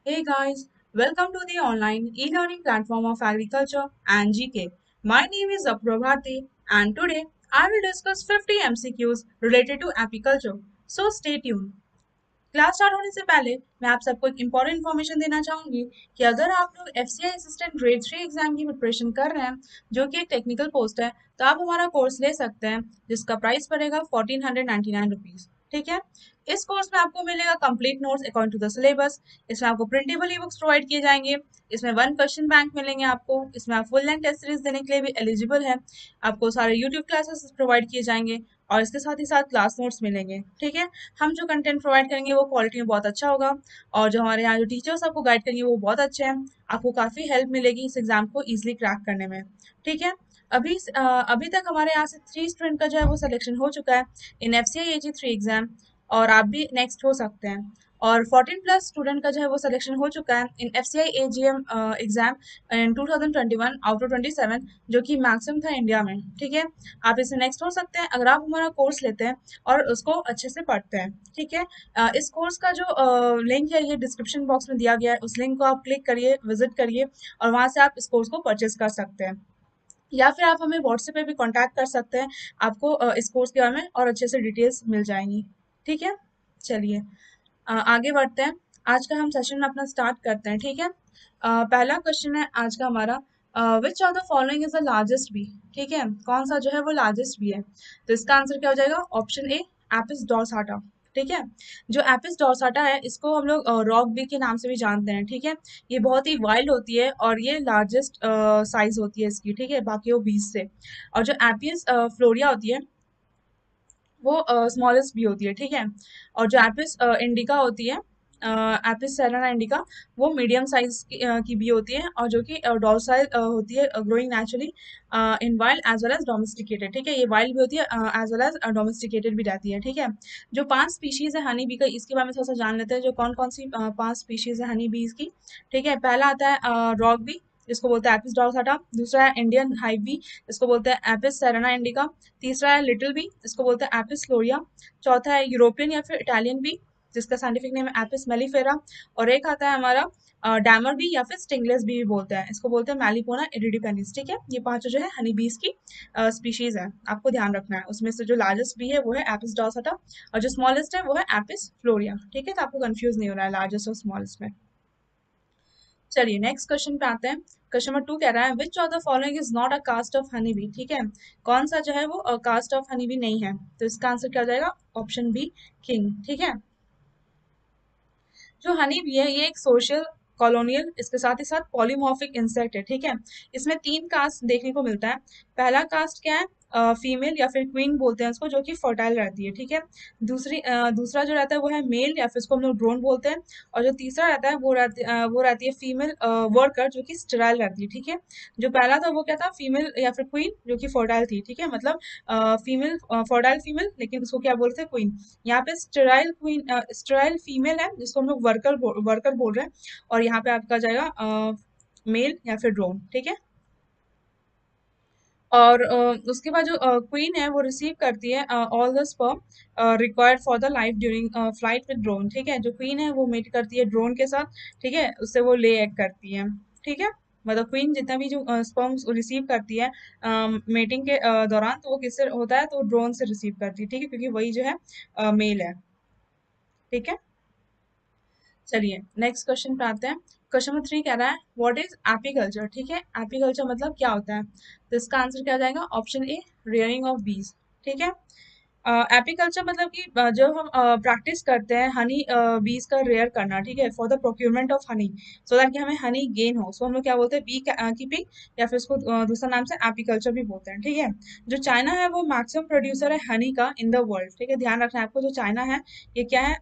Hey guys, welcome to the online e-learning platform of agriculture and GK. My name is Aprabhati and today I will discuss 50 MCQs related to apiculture. So stay tuned. Class start होने से पहले मैं आप सबको एक important information देना चाहूंगी कि अगर आप लोग एफसीआई असिस्टेंट ग्रेड 3 एग्जाम की प्रिपरेशन कर रहे हैं जो कि एक टेक्निकल पोस्ट है तो आप हमारा कोर्स ले सकते हैं जिसका प्राइस पड़ेगा 1499 रुपीज। ठीक है। इस कोर्स में आपको मिलेगा complete notes according to the syllabus. इसमें आपको प्रिंटेबल ई बुक्स प्रोवाइड किए जाएंगे। इसमें 1 क्वेश्चन बैंक मिलेंगे आपको। इसमें आप फुल लेंथ टेस्ट सीरीज देने के लिए भी एलिजिबल है। आपको सारे यूट्यूब क्लासेस प्रोवाइड किए जाएंगे और इसके साथ ही साथ क्लास नोट्स मिलेंगे। ठीक है। हम जो कंटेंट प्रोवाइड करेंगे वो क्वालिटी में बहुत अच्छा होगा और जो हमारे यहाँ जो टीचर्स आपको गाइड करेंगे वो बहुत अच्छे हैं। आपको काफ़ी हेल्प मिलेगी इस एग्जाम को ईजिली क्रैक करने में। ठीक है। अभी तक हमारे यहाँ से 3 स्टूडेंट का जो है वो सिलेक्शन हो चुका है in F C I AG 3 exam और आप भी नेक्स्ट हो सकते हैं। और 14+ स्टूडेंट का जो है वो सिलेक्शन हो चुका है in F C I AGM exam in 2021 out of 27 जो कि मैक्सिमम था इंडिया में। ठीक है। आप इसमें नेक्स्ट हो सकते हैं अगर आप हमारा कोर्स लेते हैं और उसको अच्छे से पढ़ते हैं। ठीक है। इस कोर्स का जो लिंक है ये डिस्क्रिप्शन बॉक्स में दिया गया है, उस लिंक को आप क्लिक करिए, विजिट करिए और वहाँ से आप इस कोर्स को परचेज कर सकते हैं या फिर आप हमें व्हाट्सएप पे भी कांटेक्ट कर सकते हैं। आपको इस कोर्स के बारे में और अच्छे से डिटेल्स मिल जाएंगी। ठीक है। चलिए आगे बढ़ते हैं। आज का हम सेशन में अपना स्टार्ट करते हैं। ठीक है। पहला क्वेश्चन है आज का हमारा, which of the following is the largest bee. ठीक है। कौन सा जो है वो लार्जेस्ट बी है। तो इसका आंसर क्या हो जाएगा, ऑप्शन ए एपिस डॉर्साटा। ठीक है। जो एपिस डॉर्साटा है इसको हम लोग रॉक बी के नाम से भी जानते हैं। ठीक है। ये बहुत ही वाइल्ड होती है और ये लार्जेस्ट साइज होती है इसकी। ठीक है। बाकी वो बीस से। और जो एपिस फ्लोरिया होती है वो स्मॉलेस्ट भी होती है। ठीक है। और जो एपिस इंडिका होती है, एपिस सेलेना इंडिका, वो मीडियम साइज की भी होती है और जो कि डॉर्साइल होती है, growing naturally in wild as well as domesticated. ठीक है। ये वाइल्ड भी होती है एज वेल एज डोमेस्टिकेटेड भी रहती है। ठीक है। जो 5 स्पीशीज है हनी बी का इसके बारे में थोड़ा सा जान लेते हैं, जो कौन कौन सी 5 स्पीशीज है हनी बीज की। ठीक है। पहला आता है रॉक बी, जिसको बोलते हैं एपिस डॉर्साटा। दूसरा है इंडियन हाइव बी, जिसको बोलते हैं एपिस सेरेना इंडिका। तीसरा है लिटिल बी, जिसको बोलते हैं एपिस फ्लोरिया। चौथा है यूरोपियन या फिर इटालियन बी, जिसका साइंटिफिक नेम है एपिस मेलिफेरा। और एक आता है हमारा डैमर बी या फिर स्टिंगलेस बी भी बोलते हैं, इसको बोलते हैं मैलिपोना इरिडिपेनिस। ठीक है। ये पांचों जो है हनी बीज की स्पीशीज है, आपको ध्यान रखना है। उसमें से जो लार्जेस्ट बी है वो है एपिस डॉर्साटा और जो स्मॉलेस्ट है वो है एपिस फ्लोरिया। ठीक है। तो आपको कंफ्यूज नहीं होना है लार्जेस्ट और स्मॉलेस्ट में। चलिए नेक्स्ट क्वेश्चन पे आते हैं। क्वेश्चन नंबर 2 कह रहा है, which of the following is not a caste of honey bee. ठीक है। कौन सा जो है वो कास्ट ऑफ हनी बी नहीं है। तो इसका आंसर क्या हो जाएगा, ऑप्शन बी किंग। ठीक है। जो हनी बी है ये एक सोशल कॉलोनियल, इसके साथ ही साथ पॉलीमॉर्फिक इंसेक्ट है। ठीक है। इसमें 3 कास्ट देखने को मिलता है। पहला कास्ट क्या है, फीमेल या फिर क्वीन बोलते हैं उसको, जो कि फर्टाइल रहती है। ठीक है। दूसरा जो रहता है वो है मेल या फिर उसको हम लोग ड्रोन बोलते हैं। और जो तीसरा रहता है वो रहती है फीमेल वर्कर, जो कि स्टेराइल रहती है। ठीक है। जो पहला था वो क्या था, फीमेल या फिर क्वीन जो कि फर्टाइल थी। ठीक है। मतलब फीमेल, फर्टाइल फीमेल, लेकिन उसको क्या बोलते हैं, क्वीन। यहाँ पे स्टेराइल क्वीन, स्टेराइल फीमेल है जिसको हम लोग वर्कर बोल रहे हैं। और यहाँ पे आपका जाएगा मेल या फिर ड्रोन। ठीक है। और उसके बाद जो क्वीन है वो रिसीव करती है all the sperm required for the life during flight with drone. ठीक है। जो क्वीन है वो मेट करती है ड्रोन के साथ। ठीक है। उससे वो ले एग करती है। ठीक है। मतलब क्वीन जितना भी जो स्पर्म्स रिसीव करती है मेटिंग के दौरान, तो वो किससे होता है, तो ड्रोन से रिसीव करती है। ठीक है। क्योंकि वही जो है मेल है। ठीक है। चलिए नेक्स्ट क्वेश्चन पे आते हैं। क्वेश्चन नंबर 3 कह रहा है, व्हाट इज एपीकल्चर। ठीक है। एपीकल्चर मतलब क्या होता है। तो इसका आंसर क्या हो जाएगा, ऑप्शन ए रेयरिंग ऑफ बीज। ठीक है। एपीकल्चर मतलब कि जब हम प्रैक्टिस करते हैं हनी बीज का रेयर करना। ठीक है। For the procurement of Honey, so that कि हमें हनी गेन हो, सो हम लोग क्या बोलते हैं, बी कीपिंग या फिर उसको दूसरा नाम से एपीकल्चर भी बोलते हैं। ठीक है। जो चाइना है वो मैक्सिमम प्रोड्यूसर है हनी का इन द वर्ल्ड। ठीक है। ध्यान रखना है आपको, जो चाइना है ये क्या है,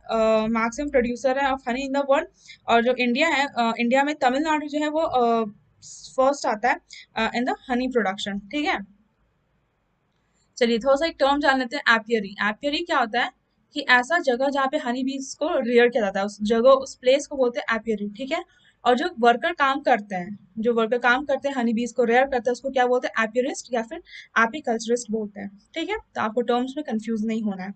मैक्सिमम प्रोड्यूसर है of honey in the world. और जो इंडिया है, इंडिया में तमिलनाडु जो है वो फर्स्ट आता है इन द हनी प्रोडक्शन। ठीक है। चलिए थोड़ा सा एक टर्म जान लेते हैं, एपियरी। एपियरी क्या होता है कि ऐसा जगह जहाँ पे हनी बीज को रेयर किया जाता है, उस जगह उस प्लेस को बोलते हैं एपियरी। ठीक है। और जो वर्कर काम करते हैं, जो वर्कर काम करते हैं हनी बीज को रेयर करते हैं, उसको क्या बोलते हैं, एपियरिस्ट या फिर एपिकल्चरिस्ट बोलते हैं। ठीक है। तो आपको टर्म्स में कंफ्यूज नहीं होना है।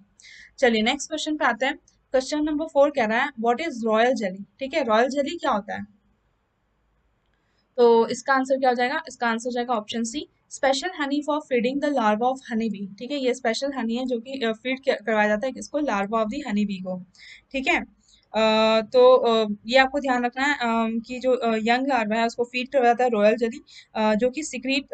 चलिए नेक्स्ट क्वेश्चन पे आते हैं। क्वेश्चन नंबर 4 कह रहा है व्हाट इज रॉयल जेली। ठीक है, रॉयल जेली क्या होता है? तो इसका आंसर क्या हो जाएगा? इसका आंसर हो जाएगा option C, special honey for feeding the larva of honey bee. ठीक है, ये स्पेशल हनी है जो कि फीड करवाया जाता है किसको? Larva of the honey bee को। ठीक है। तो ये आपको ध्यान रखना है कि जो यंग लार्वा है उसको फीड करवाया जाता है रॉयल जेली, जो कि सिक्रीट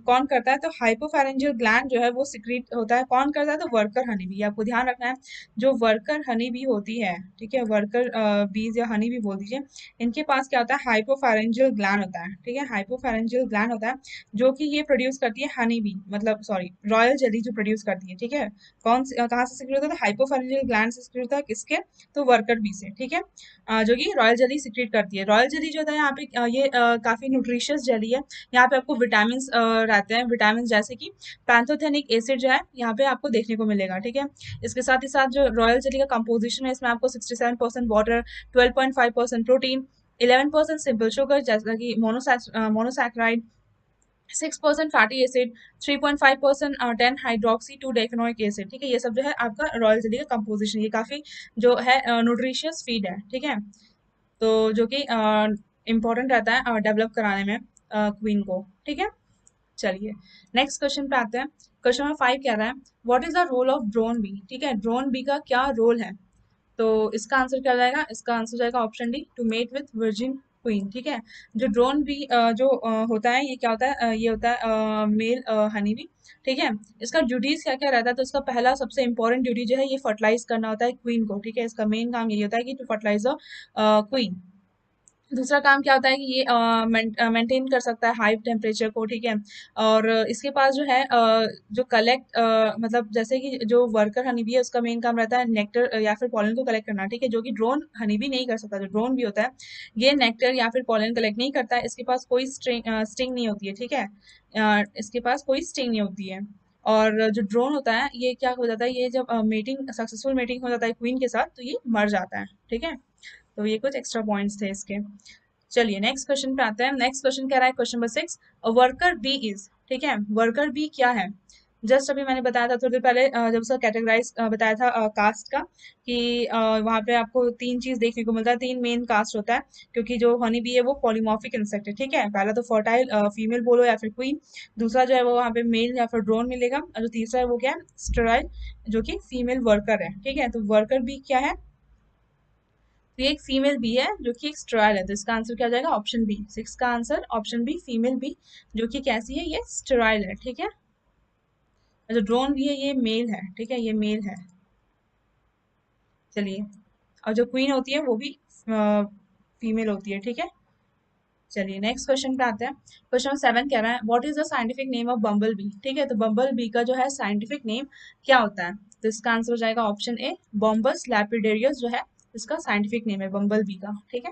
कौन करता है? तो हाइपोफैरिंजियल ग्लैंड जो है वो सिक्रीट होता है। कौन करता है? तो वर्कर हनी बी। आपको ध्यान रखना है, जो वर्कर हनी बी होती है, ठीक है, वर्कर बीज या हनी बी बोल दीजिए, इनके पास क्या होता है? हाइपोफैरेंजियल ग्लैंड होता है। ठीक है, हाइपोफैरेंजियल ग्लैंड होता है जो कि ये प्रोड्यूस करती है हनी बी, मतलब सॉरी रॉयल जेली जो प्रोड्यूस करती है। ठीक है, कौन से कहाँ से सिक्रेट होता है? हाइपोफैरेंजियल ग्लैंड से सिक्रेट होता है, किसके? तो वर्कर बी से। ठीक है, जो कि रॉयल जेली सिक्रेट करती है। रॉयल जेली जो होता है यहाँ पे ये काफी न्यूट्रिशियस जेली है। यहाँ पे आपको विटामिन रहते हैं, विटामिन जैसे कि पैंथोथेनिक एसिड जो है यहाँ पे आपको देखने को मिलेगा। ठीक है, इसके साथ ही साथ जो रॉयल जेली का कंपोजिशन है इसमें आपको 67% वाटर, 12.5% प्रोटीन, 11% सिंपल शुगर जैसा कि monosaccharide, 6% fatty acid, 3.5% 10 hydroxy 2 decenoic acid. ठीक है, ये सब जो है आपका रॉयल जेली का कंपोजिशन, ये काफी जो है न्यूट्रिशियस फीड है। ठीक है, तो जो कि इम्पोर्टेंट रहता है डेवलप कराने में क्वीन को। ठीक है, चलिए नेक्स्ट क्वेश्चन पे आते हैं। क्वेश्चन नंबर 5 कह रहा है what is the role of drone bee. ठीक है, ड्रोन बी का क्या रोल है? तो इसका आंसर क्या हो जाएगा? इसका आंसर हो जाएगा option D, to mate with virgin queen. ठीक है, जो ड्रोन बी जो होता है ये क्या होता है? ये होता है मेल हनी बी। ठीक है, इसका ड्यूटीज क्या क्या रहता है? तो इसका पहला सबसे इंपॉर्टेंट ड्यूटी जो है ये फर्टिलाइज करना होता है क्वीन को। ठीक है, इसका मेन काम यही होता है कि टू फर्टिलाइज द क्वीन। दूसरा काम क्या होता है कि ये मेंटेन कर सकता है हाई टेम्परेचर को। ठीक है, और इसके पास जो है जो कलेक्ट मतलब जैसे कि जो वर्कर हनी बी है उसका मेन काम रहता है नेक्टर या फिर पॉलन को कलेक्ट करना। ठीक है, जो कि ड्रोन हनी बी नहीं कर सकता। जो ड्रोन भी होता है ये नेक्टर या फिर पॉलन कलेक्ट नहीं करता है, इसके पास कोई स्टिंग नहीं होती है। ठीक है, इसके पास कोई स्टिंग नहीं होती है। और जो ड्रोन होता है ये क्या हो जाता है? ये जब मीटिंग सक्सेसफुल मीटिंग हो जाता है क्वीन के साथ तो ये मर जाता है। ठीक है, तो ये कुछ एक्स्ट्रा पॉइंट्स थे इसके। चलिए नेक्स्ट क्वेश्चन पे आते हैं। नेक्स्ट क्वेश्चन कह रहा है question number 6, worker bee is. ठीक है, वर्कर बी क्या है? जस्ट अभी मैंने बताया था थोड़ी देर पहले जब उसका कैटेगराइज बताया था कास्ट का, कि वहाँ पे आपको तीन चीज देखने को मिलता है, तीन मेन कास्ट होता है, क्योंकि जो हनी बी है वो पॉलीमॉर्फिक इंसेक्ट है। ठीक है, पहला तो फर्टाइल फीमेल बोलो या फिर क्वीन, दूसरा जो है वो वहाँ पे मेल या फिर ड्रोन मिलेगा, और जो तीसरा है वो क्या है? स्टेराइल, जो कि फीमेल वर्कर है। ठीक है, तो वर्कर बी क्या है? तो ये एक फीमेल बी है जो कि एक स्टेराइल है। तो इसका आंसर क्या हो जाएगा? Option B. 6 का answer option B, female bee, जो कि कैसी है? ये स्टेराइल है। ठीक है, जो ड्रोन भी है ये मेल है। ठीक है, ये मेल है। चलिए, और जो क्वीन होती है वो भी फीमेल होती है। ठीक है, चलिए नेक्स्ट क्वेश्चन पे आते हैं। क्वेश्चन 7 कह रहा है what is the scientific name of bumble B. ठीक है, तो बम्बल बी का जो है साइंटिफिक नेम क्या होता है? तो इसका आंसर हो जाएगा ऑप्शन ए, बॉम्बस लैपिडेरियस जो है इसका साइंटिफिक नेम है बम्बल बी का। ठीक है,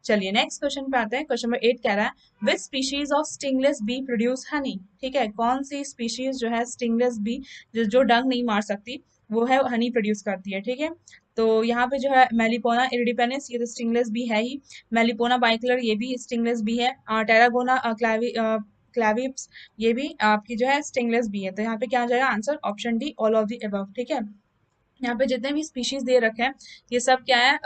चलिए नेक्स्ट क्वेश्चन पे आते हैं। क्वेश्चन नंबर 8 कह रहा है which species of stingless bee produce honey. ठीक है, कौन सी स्पीशीज जो है स्टिंगलेस बी जो डंक नहीं मार सकती वो है हनी प्रोड्यूस करती है। ठीक है, तो यहाँ पे जो है मेलिपोना इरिडिपेनिस, ये तो स्टिंगलेस बी है ही। मेलिपोना बाइकलर ये भी स्टिंगलेस बी है। टेरागोना क्लाविप्स ये भी आपकी जो है स्टिंगलेस बी है। तो यहाँ पे क्या आ जाएगा answer? Option D, all of the above. ठीक है, यहाँ पे जितने भी स्पीशीज दे रखे हैं ये सब क्या है?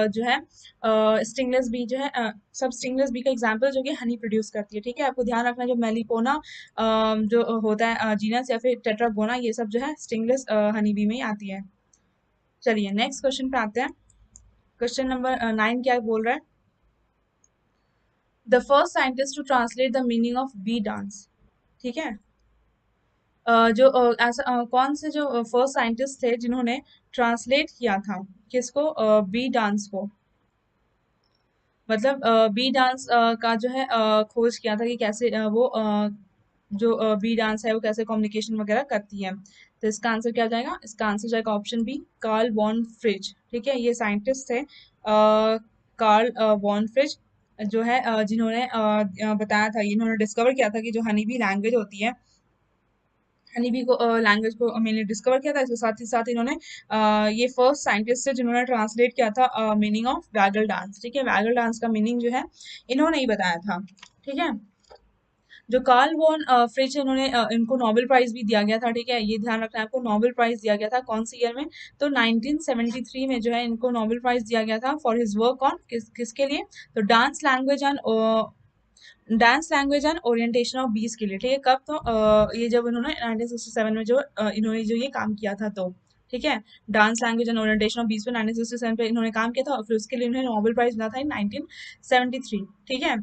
जो है स्टिंगलेस बी जो है सब स्टिंगलेस बी का एग्जाम्पल जो कि हनी प्रोड्यूस करती है। ठीक है, आपको ध्यान रखना है जो मेलिपोना जो होता है जीनस या फिर टेट्रागोना, ये सब जो है स्टिंगलेस हनी बी में ही आती है। चलिए नेक्स्ट क्वेश्चन पे आते हैं। क्वेश्चन नंबर 9 क्या बोल रहा है? The first scientist to translate the meaning of bee dance. ठीक है, जो ऐसा कौन से जो फर्स्ट साइंटिस्ट थे जिन्होंने ट्रांसलेट किया था किसको? बी डांस को। मतलब बी डांस का जो है खोज किया था कि कैसे वो जो बी डांस है वो कैसे कम्युनिकेशन वगैरह करती है। तो इसका आंसर क्या हो जाएगा? इसका आंसर हो जाएगा option B, Karl von Frisch. ठीक है, ये साइंटिस्ट थे कार्ल वॉन फ्रिज, जो है जिन्होंने बताया था, इन्होंने डिस्कवर किया था कि जो हनी बी लैंग्वेज होती है, हनी बी को लैंग्वेज को मैंने डिस्कवर किया था। इसके साथ ही साथ इन्होंने ये फर्स्ट साइंटिस्ट थे जिन्होंने ट्रांसलेट किया था मीनिंग ऑफ वैगल डांस। ठीक है, वैगल डांस का मीनिंग जो है इन्होंने ही बताया था। ठीक है, जो कार्ल वॉन फ्रिच इन्होंने इनको नोबेल प्राइज भी दिया गया था, ठीक है, ये ध्यान रखना है आपको, नोबेल प्राइज दिया गया था कौन सी ईयर में, तो 1973 में जो है इनको नोबेल प्राइज दिया गया था फॉर हिज वर्क ऑन किसके लिए, तो dance language and orientation of बीस के लिए, ठीक है, कब, तो ये जब इन्होंने 1967 में जो इन्होंने जो ये काम किया था, तो ठीक है, dance language and orientation of बीस पे 1967 पे इन्होंने काम किया था और फिर उसके लिए इन्होंने नोबेल प्राइज मिला था इन 1973, ठीक है।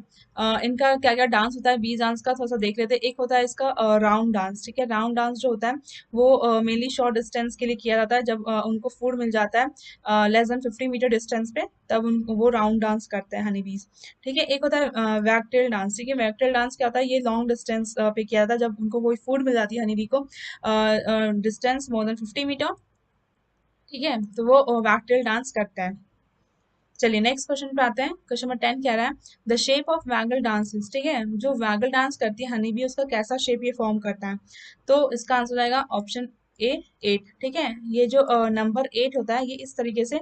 इनका क्या क्या डांस होता है, बीस डांस का थोड़ा सा देख लेते हैं। एक होता है इसका राउंड डांस, ठीक है, राउंड डांस जो होता है वो मेनली शॉर्ट डिस्टेंस के लिए किया जाता है, जब उनको फूड मिल जाता है लेस देन 50 मीटर डिस्टेंस पे, तब उनको वो राउंड डांस करते हैं हनी बीज, ठीक है। एक होता है वैकटेल डांस, ठीक है, वैकटेल डांस क्या होता है, ये लॉन्ग डिस्टेंस पे किया जाता है जब उनको कोई फूड मिल जाती है हनी बी को डिस्टेंस मोर देन 50 मीटर, ठीक है, तो वो वैकटेल डांस करता है। चलिए नेक्स्ट क्वेश्चन पे आते हैं। क्वेश्चन नंबर 10 कह रहा है the shape of vagal dances, ठीक है, जो वैगल डांस करती है हनी बी उसका कैसा शेप ये फॉर्म करता है, तो इसका आंसर आएगा ऑप्शन ए, 8, ठीक है। ये जो नंबर 8 होता है ये इस तरीके से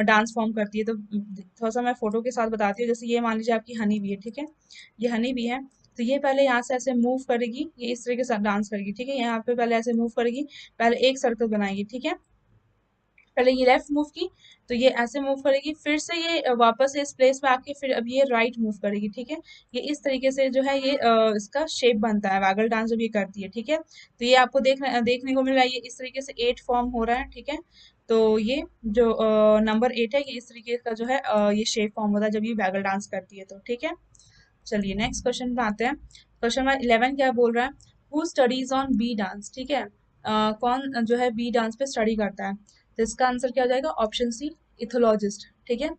डांस फॉर्म करती है, तो थोड़ा सा मैं फोटो के साथ बताती हूँ। जैसे ये मान लीजिए आपकी हनी बी है, ठीक है, ये हनी बी है, तो ये पहले यहाँ से ऐसे मूव करेगी, ये इस तरीके से डांस करेगी, ठीक है, यहाँ पे पहले ऐसे मूव करेगी, पहले एक सर्कल बनाएगी, ठीक है, पहले ये लेफ्ट मूव की, तो ये ऐसे मूव करेगी, फिर से ये वापस इस प्लेस पे आके फिर अब ये राइट मूव करेगी, ठीक है, ये इस तरीके से जो है ये इसका शेप बनता है वैगल डांस जब ये करती है, ठीक है, तो ये आपको देखने को मिल रहा है, ये इस तरीके से 8 फॉर्म हो रहा है, ठीक है, तो ये जो नंबर 8 है ये इस तरीके का जो है ये शेप फॉर्म होता है जब ये वैगल डांस करती है, तो ठीक है। चलिए नेक्स्ट क्वेश्चन पे आते हैं। क्वेश्चन नंबर 11 क्या बोल रहा है, who studies on bee dance, ठीक है, कौन जो है बी डांस पे स्टडी करता है, तो इसका आंसर क्या हो जाएगा, ऑप्शन सी, इथोलॉजिस्ट, ठीक है,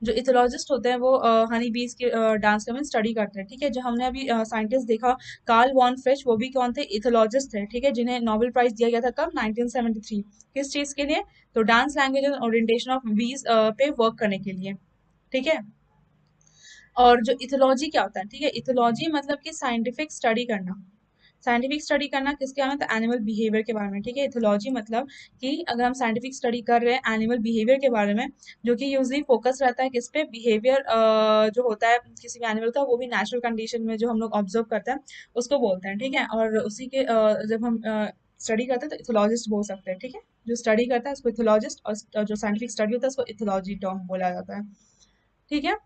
जो इथोलॉजिस्ट होते हैं वो हनी बीज के डांस के में स्टडी करते हैं, ठीक है, जो हमने अभी साइंटिस्ट देखा कार्ल वॉन फ्रिच, वो भी कौन थे, इथोलॉजिस्ट थे, ठीक है, जिन्हें नोबेल प्राइज दिया गया था कब, 1973, किस चीज के लिए, तो dance language and orientation of बीज पे वर्क करने के लिए, ठीक है। और जो इथोलॉजी क्या होता है, ठीक है, इथोलॉजी मतलब कि साइंटिफिक स्टडी करना, साइंटिफिक स्टडी करना किसके बारे में, तो एनिमल बिहेवियर के बारे में, ठीक है, इथोलॉजी मतलब कि अगर हम साइंटिफिक स्टडी कर रहे हैं एनिमल बिहेवियर के बारे में, जो कि यूजली फोकस रहता है किस पे, बिहेवियर जो होता है किसी भी एनिमल का, वो भी नेचुरल कंडीशन में जो हम लोग ऑब्जर्व करते हैं उसको बोलते हैं, ठीक है, और उसी के जब हम स्टडी करते हैं तो इथोलॉजिस्ट बोल सकते हैं, ठीक है, जो स्टडी करता है उसको इथोलॉजिस्ट, और जो साइंटिफिक स्टडी होता है उसको इथोलॉजी टर्म बोला जाता है, ठीक है।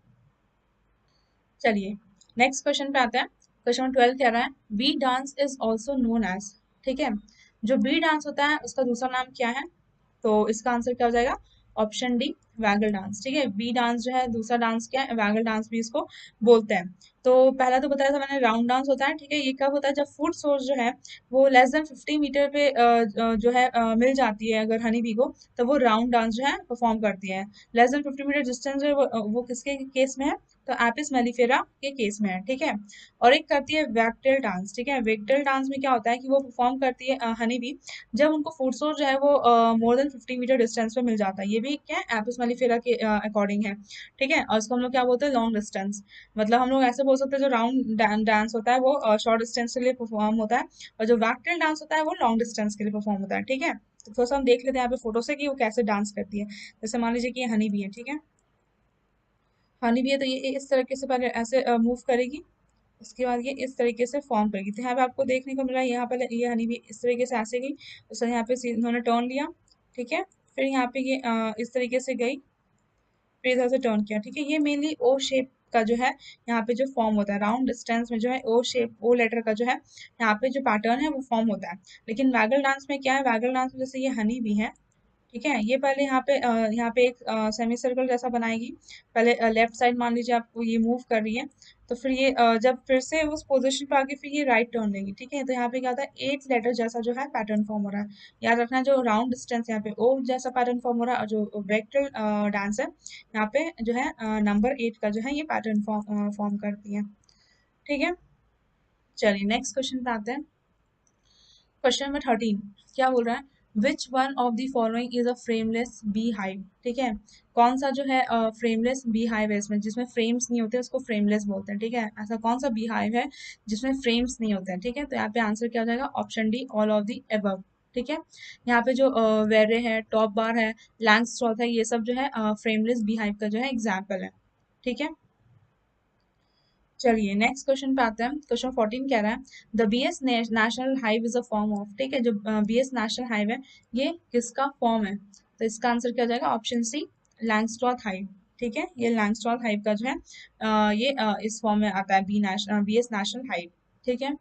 चलिए नेक्स्ट क्वेश्चन पे आते हैं। क्वेश्चन 12 कह रहा है bee dance is also known as, ठीक है, जो बी डांस होता है उसका दूसरा नाम क्या है, तो इसका आंसर क्या हो जाएगा, ऑप्शन डी, वैगल डांस, ठीक है, बी डांस जो है दूसरा डांस क्या है, वैगल डांस भी इसको बोलते हैं। तो पहला तो बताया था मैंने राउंड डांस होता है, ठीक है, ये कब होता है, जब फूड सोर्स जो है वो लेस देन 50 मीटर पे जो है मिल जाती है अगर हनी बी को, तो वो राउंड डांस जो है परफॉर्म करती है। लेस देन 50 मीटर डिस्टेंस जो है वो किसके केस में है, तो एपिस मेलिफेरा के केस में है, ठीक है। और एक करती है वैक्टेल डांस, ठीक है, वैक्टेल डांस में क्या होता है कि वो परफॉर्म करती है हनी बी जब उनको फूड सोर्स जो है वो मोर देन 50 मीटर डिस्टेंस पे मिल जाता है, ये भी क्या है एपिस मेलिफेरा के अकॉर्डिंग है, ठीक है, और उसको हम लोग क्या बोलते हैं, लॉन्ग डिस्टेंस, मतलब हम लोग ऐसे बोल सकते हैं जो राउंड डांस होता है वो शॉर्ट डिस्टेंस के लिए परफॉर्म होता है, और जो वैक्टेल डांस होता है वो लॉन्ग डिस्टेंस के लिए परफॉर्म होता है, ठीक है। तो थोड़ा सा हम देख लेते हैं यहाँ पे फोटो से कि वो कैसे डांस करती है। जैसे मान लीजिए कि ये हनी बी है, ठीक है, हनी बी है, तो ये इस तरीके से पहले ऐसे मूव करेगी, उसके बाद ये इस तरीके से फॉर्म करेगी, तो यहाँ पे आपको देखने को मिला यहाँ पे ये हनी भी इस तरीके से ऐसे गई, उसने यहाँ पे इन्होंने टर्न लिया, ठीक है, फिर यहाँ पे ये इस तरीके से गई, फिर इधर से टर्न किया, ठीक है, ये मेनली ओ शेप का जो है यहाँ पे जो फॉर्म होता है राउंड डिस्टेंस में जो है ओ शेप ओ लेटर का जो है यहाँ पे जो पैटर्न है वो फॉर्म होता है। लेकिन वैगल डांस में क्या है, वैगल डांस में जैसे ये हनी भी है, ठीक है, ये पहले यहाँ पे एक सेमी सर्कल जैसा बनाएगी, पहले लेफ्ट साइड मान लीजिए आपको ये मूव कर रही है, तो फिर ये जब फिर से उस पोजीशन पे आके फिर ये राइट टर्न लेगी, ठीक है, तो यहाँ पे क्या होता है 8 लेटर जैसा जो है पैटर्न फॉर्म हो रहा है। याद रखना जो राउंड डिस्टेंस यहाँ पे ओ जैसा पैटर्न फॉर्म हो रहा है, और जो वेक्टर डांस है यहाँ पे जो है नंबर 8 का जो है ये पैटर्न फॉर्म करती है, ठीक है। चलिए नेक्स्ट क्वेश्चन पे आते हैं। क्वेश्चन नंबर 13 क्या बोल रहा है which one of the following is a frameless B hive, ठीक है, कौन सा जो है फ्रेमलेस बी हाइव है, इसमें जिसमें फ्रेम्स नहीं होते उसको फ्रेमलेस बोलते हैं, ठीक है, ऐसा कौन सा बी हाइव है जिसमें फ्रेम्स नहीं होते हैं, ठीक है, तो यहाँ पे आंसर क्या हो जाएगा, option D, all of the above, ठीक है। यहाँ पे जो वेरे है, टॉप बार है, लैंग्स्ट्रॉथ है, ये सब जो है फ्रेमलेस बी हाइव का जो है एग्जाम्पल है, ठीक है। चलिए नेक्स्ट क्वेश्चन पे आते हैं। क्वेश्चन 14 कह रहा है the bees national hive is a form of, ठीक है, जो बीएस नेशनल हाइव है ये किसका फॉर्म है? तो इसका आंसर क्या हो जाएगा? Option C, Langstroth hive. ठीक है, ये लैंगस्ट्रॉथ हाइव का जो है ये इस फॉर्म में आता है, बीएस नेशनल हाइव। ठीक है,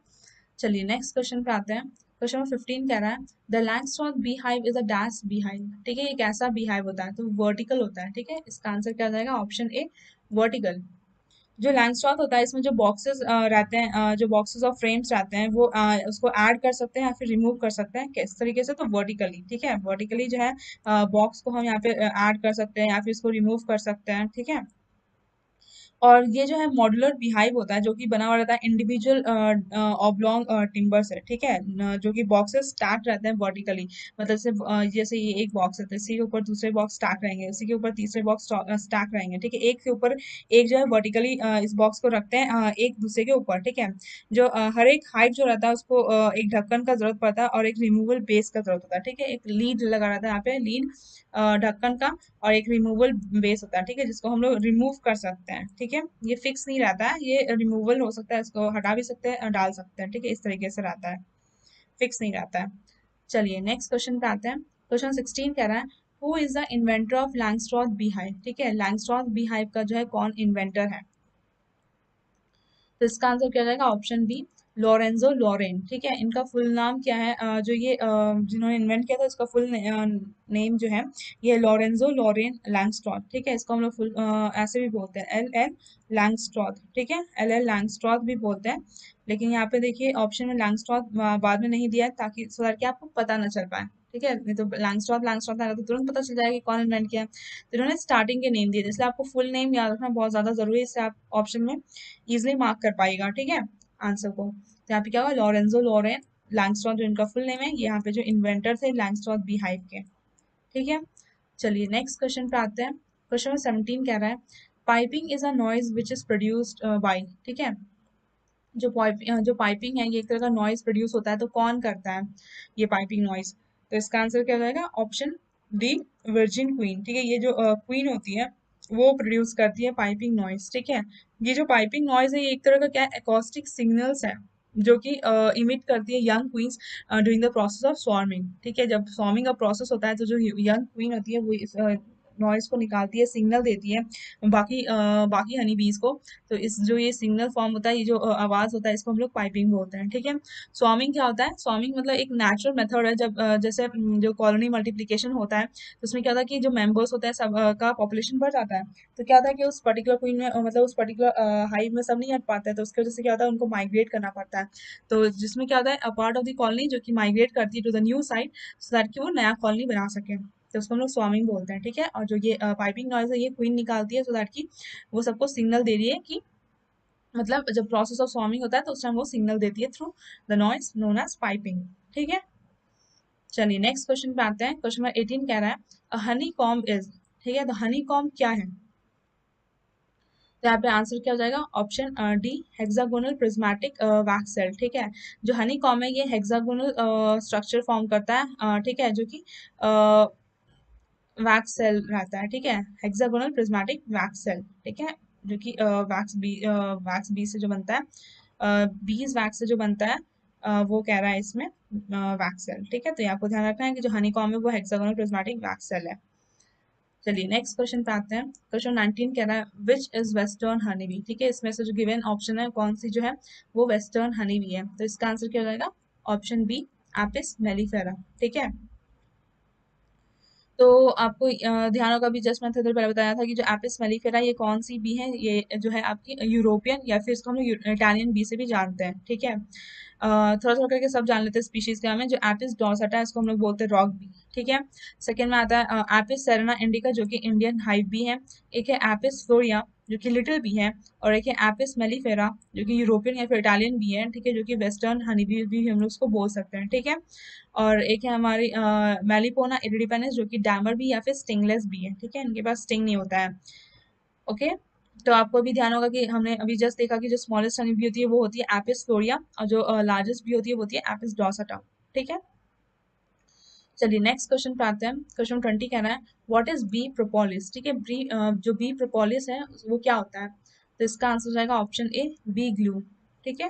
चलिए नेक्स्ट क्वेश्चन पे आते हैं। क्वेश्चन 15 कह रहा है the Langstroth bee hive is a dash bee hive. ठीक है, ये कैसा बी हाइव होता है? तो वर्टिकल होता है। ठीक है, इसका आंसर क्या हो जाएगा? Option A, vertical. जो लैंगस्ट्रॉथ होता है इसमें जो बॉक्सेस रहते हैं, जो बॉक्सेस और फ्रेम्स रहते हैं वो उसको ऐड कर सकते हैं या फिर रिमूव कर सकते हैं किस तरीके से? तो वर्टिकली। ठीक है, वर्टिकली जो है बॉक्स को हम यहाँ पे ऐड कर सकते हैं या फिर इसको रिमूव कर सकते हैं। ठीक है, और ये जो है मॉड्यूलर बिहाइव होता है जो कि बना हुआ रहता है इंडिविजुअल ऑब्लॉन्ग टिम्बर से। ठीक है, जो कि बॉक्सेस स्टैक रहते हैं वर्टिकली, मतलब जैसे ये एक बॉक्स है तो इसी के ऊपर दूसरे बॉक्स स्टैक रहेंगे, इसी के ऊपर तीसरे बॉक्स स्टैक रहेंगे। ठीक है, एक के ऊपर एक जो है वर्टिकली इस बॉक्स को रखते हैं एक दूसरे के ऊपर। ठीक है, जो हर एक हाइव जो रहता है उसको एक ढक्कन का जरूरत पड़ता है और एक रिमूवल बेस का जरूरत होता है। ठीक है, एक लीड लगा रहता है यहाँ पे, लीड ढक्कन का, और एक रिमूवल बेस होता है। ठीक है, जिसको हम लोग रिमूव कर सकते हैं। ठीक है, ये फिक्स नहीं रहता है, ये रिमूवल हो सकता है, इसको हटा भी सकते हैं और डाल सकते हैं। ठीक है, इस तरीके से रहता है, फिक्स नहीं रहता है। चलिए नेक्स्ट क्वेश्चन पे आते हैं। क्वेश्चन 16 कह रहा है who is the inventor of Langstroth bee hive. ठीक है, लैंगस्ट्रॉथ बी हाइव का जो है कौन इन्वेंटर है? तो इसका आंसर क्या जाएगा? Option B, Lorenzo Loren. ठीक है, इनका फुल नाम क्या है? जो ये जिन्होंने इन्वेंट किया था इसका फुल नेम जो है ये लॉरेंजो लॉरेन लैंगस्ट्रॉथ। ठीक है, इसको हम लोग फुल ऐसे भी बोलते हैं, एल एल लैंगस्ट्रॉथ। ठीक है, एल एल लैंगस्ट्रॉथ भी बोलते हैं, लेकिन यहाँ पे देखिए ऑप्शन में लैंगस्ट्रॉथ बाद में नहीं दिया है ताकि सो दैट कि आपको पता ना चल पाए। ठीक है, नहीं तो लैंगस्ट्रॉथ लैंगस्ट्रॉथ आएगा तो तुरंत पता चल जाएगा कि कौन इन्वेंट किया है। तो इन्होंने स्टार्टिंग के नेम दिए, इसलिए आपको फुल नेम याद रखना बहुत ज्यादा जरूरी है, इससे आप ऑप्शन में इजिली मार्क कर पाएगा। ठीक है, आंसर को तो यहाँ पे क्या होगा? लॉरेंजो लॉरेन लैंगस्ट्रॉथ जो इनका फुल नेम है, ये यहाँ पे जो इन्वेंटर थे लैंगस्ट्रॉथ बी हाइव के। ठीक है, चलिए नेक्स्ट क्वेश्चन पे आते हैं। क्वेश्चन 17 कह रहा है piping is a noise which is produced by. ठीक है, जो पाइपिंग है ये एक तरह का नॉइज प्रोड्यूस होता है, तो कौन करता है ये पाइपिंग नॉइज? तो इसका आंसर क्या हो जाएगा? Option D, virgin queen. ठीक है, ये जो क्वीन होती है वो प्रोड्यूस करती है पाइपिंग नॉइज। ठीक है, ये जो पाइपिंग नॉइज है ये एक तरह का क्या है? एकॉस्टिक सिग्नल्स है जो कि इमिट करती है young queens during the process of swarming. ठीक है, जब स्वार्मिंग का प्रोसेस होता है तो जो यंग क्वीन होती है वो इस नॉइज को निकालती है, सिग्नल देती है बाकी हनी बीज को। तो इस जो ये सिग्नल फॉर्म होता है, ये जो आवाज होता है, इसको हम लोग पाइपिंग बोलते हैं। ठीक है, स्वार्मिंग क्या होता है? स्वार्मिंग मतलब एक नेचुरल मेथड है, जब जैसे जो कॉलोनी मल्टीप्लिकेशन होता है तो उसमें क्या होता है कि जो मेंबर्स होते हैं सब का पॉपुलेशन बढ़ जाता है। तो क्या होता है कि उस पर्टिकुलर क्वीन में मतलब उस पर्टिकुलर हाइव में सब नहीं हट पाता है, तो उसकी वजह से क्या होता है उनको माइग्रेट करना पड़ता है। तो जिसमें क्या होता है, a part of the colony जो कि माइग्रेट करती है to the new site so that कि वो नया कॉलोनी बना सके, तो उसको हम लोग स्वार्मिंग बोलते हैं। ठीक है, और जो ये पाइपिंग नॉइज है ये क्वीन निकालती है सो दैट कि वो सबको सिग्नल दे रही है कि मतलब जब प्रोसेस ऑफ स्वार्मिंग होता है तो उस टाइम वो सिग्नल देती है through the noise known as piping. ठीक है, चलिए नेक्स्ट क्वेश्चन पे आते हैं। क्वेश्चन नंबर 18 कह रहा है हनी कॉम्ब इज। ठीक है, तो हनी कॉम्ब क्या है? तो यहाँ पे आंसर क्या हो जाएगा? Option D, hexagonal prismatic wax cell. ठीक है, जो हनी कॉम्ब है ये हेक्सागोनल स्ट्रक्चर फॉर्म करता है। ठीक है, जो कि वैक्स सेल रहता है। ठीक है, हेक्सागोनल प्रिज्मेटिक वैक्स सेल। ठीक है, जो कि वैक्स बी से जो बनता है, बीज वैक्स से जो बनता है, वो कह रहा है इसमें वैक्स सेल। ठीक है, तो ये आपको ध्यान रखना है कि जो हनी कॉम्ब है वो हेक्सागोनल प्रिज्मेटिक वैक्स सेल है। चलिए नेक्स्ट क्वेश्चन पे आते हैं। क्वेश्चन 19 कह रहा है which is western Honey bee. ठीक है, इसमें से जो गिवन ऑप्शन है कौन सी जो है वो वेस्टर्न हनी बी है? तो इसका आंसर क्या हो जाएगा? Option B, Apis mellifera. ठीक है, तो आपको ध्यान होगा, भी जस्ट मैं थोड़ी देर पहले बताया था कि जो एपिस मेलिफेरा ये कौन सी बी है? ये जो है आपकी यूरोपियन या फिर इसको हम लोग इटालियन बी से भी जानते हैं। ठीक है, थोड़ा थोड़ा करके सब जान लेते हैं स्पीशीज के नाम है। जो एपिस डॉर्सटा है इसको हम लोग बोलते हैं रॉक बी। ठीक है, सेकंड में आता है एपिस सेरेना इंडिका जो कि इंडियन हाइव बी है। एक है एपिस फ्लोरिया जो कि लिटिल बी है, और एक है एपिस मेलिफेरा जो कि यूरोपियन या फिर इटालियन बी है। ठीक है, जो कि वेस्टर्न हनी बी भी हम लोग उसको बोल सकते हैं। ठीक है, और एक है हमारी मेलिपोना इरिडिपेनेस जो कि डैमर भी या फिर स्टिंगलेस भी है। ठीक है, इनके पास स्टिंग नहीं होता है। ओके, तो आपको भी ध्यान होगा कि हमने अभी जस्ट देखा कि जो स्मॉलेस्ट हनी बी होती है वो होती है एपिस फ्लोरिया, और जो लार्जेस्ट भी होती है वो होती है एपिस डॉर्सटा। ठीक है, चलिए नेक्स्ट क्वेश्चन पे आते हैं। क्वेश्चन 20 कह रहा है व्हाट इज बी प्रोपोलिस। ठीक है, जो बी प्रोपोलिस है वो क्या होता है? तो इसका आंसर हो जाएगा ऑप्शन ए बी ग्लू। ठीक है।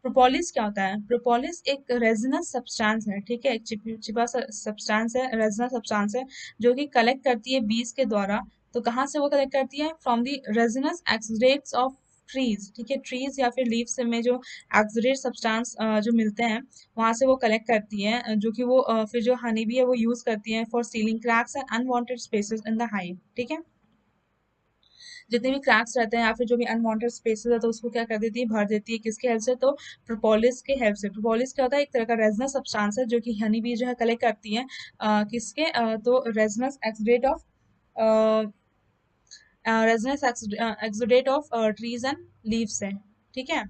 प्रोपोलिस क्या होता है? प्रोपोलिस एक रेजिनस सब्सटेंस है, ठीक है, एक चिपचिपा सब्सटेंस है, रेजिनस सब्सटेंस है, जो कि कलेक्ट करती है बीज के द्वारा। तो कहाँ से वो कलेक्ट करती है? From the resinous exudates of trees, ठीक है, ट्रीज या फिर लीव्स में जो एक्सुडेट सब्सटेंस जो मिलते हैं वहां से वो कलेक्ट करती है, जो कि वो फिर जो हनी बी है वो यूज करती है for ceiling cracks and unwanted spaces in the hive. ठीक है। जितने भी क्रैक्स रहते हैं या फिर जो भी अनवांटेड स्पेसेस है तो उसको क्या कर देती है? भर देती है। किसके हेल्प से? तो प्रोपोलिस के हेल्प से। प्रोपोलिस क्या होता है? एक तरह का रेजनस सब्सटेंस है जो कि हनी बी जो है कलेक्ट करती है किसके तो resinous exudate of resinous exudate of trees and leaves से। ठीक है।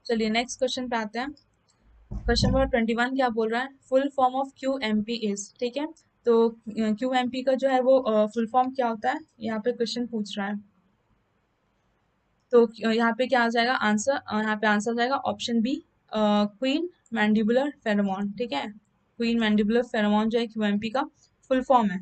चलिए नेक्स्ट क्वेश्चन पे आते हैं। क्वेश्चन नंबर 21 क्या बोल रहा है? Full form of Q M P is. ठीक है। तो क्यू एम पी का जो है वो फुल फॉर्म क्या होता है? यहाँ पे क्वेश्चन पूछ रहा है। तो यहाँ पे क्या आ जाएगा आंसर? यहाँ पे आंसर आ जाएगा option B queen mandibular pheromone. ठीक है। क्वीन मैंडिबुलर फेरोमोन जो है क्यूएमपी का फुल फॉर्म है।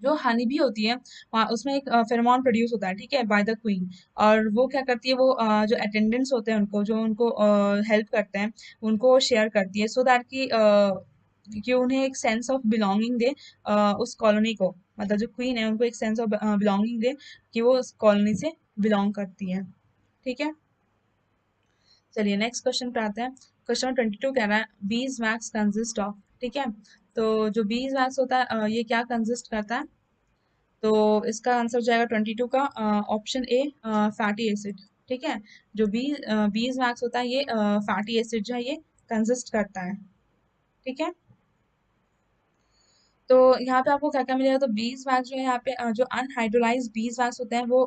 जो हनी भी होती है वहाँ उसमें एक फेरोमोन प्रोड्यूस होता है, ठीक है, बाय द क्वीन। और वो क्या करती है? वो जो अटेंडेंट्स होते हैं उनको जो उनको हेल्प करते हैं उनको शेयर करती है सो दैट कि उन्हें एक सेंस ऑफ बिलोंगिंग दे उस कॉलोनी को। मतलब जो क्वीन है उनको एक सेंस ऑफ बिलोंगिंग दे कि वो उस कॉलोनी से बिलोंग करती है। ठीक है। चलिए नेक्स्ट क्वेश्चन पे आते हैं। क्वेश्चन नंबर 22 कह रहा है बीज वैक्स कंसिस्ट ऑफ। ठीक है। तो जो बीज वैक्स होता है ये क्या कंसिस्ट करता है? तो इसका आंसर हो जाएगा 22 का ऑप्शन ए फैटी एसिड। ठीक है। जो बीज वैक्स होता है ये फैटी एसिड जो है ये कंसिस्ट करता है। ठीक है। तो यहाँ पे आपको क्या क्या मिलेगा? तो बीज वैक्स जो है यहाँ पे जो अनहाइड्रोलाइज बीज वैक्स होते हैं वो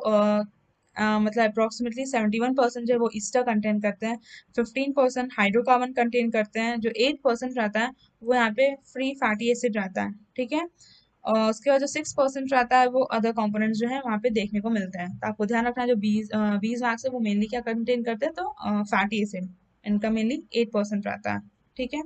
मतलब अप्रोक्सीमेटली 71% जो है वो ईस्टर कंटेन करते हैं। 15% हाइड्रोकार्बन कंटेन करते हैं। जो 8% रहता है वो यहाँ पे फ्री फैटी एसिड रहता है। ठीक है। और उसके बाद जो 6% रहता है वो अदर कंपोनेंट्स जो है वहाँ पे देखने को मिलता है। तो आपको ध्यान रखना है जो बीज वैक्स है वो मेनली क्या कंटेन करते हैं? तो फैटी एसिड। इनका मेनली 8% रहता है। ठीक है।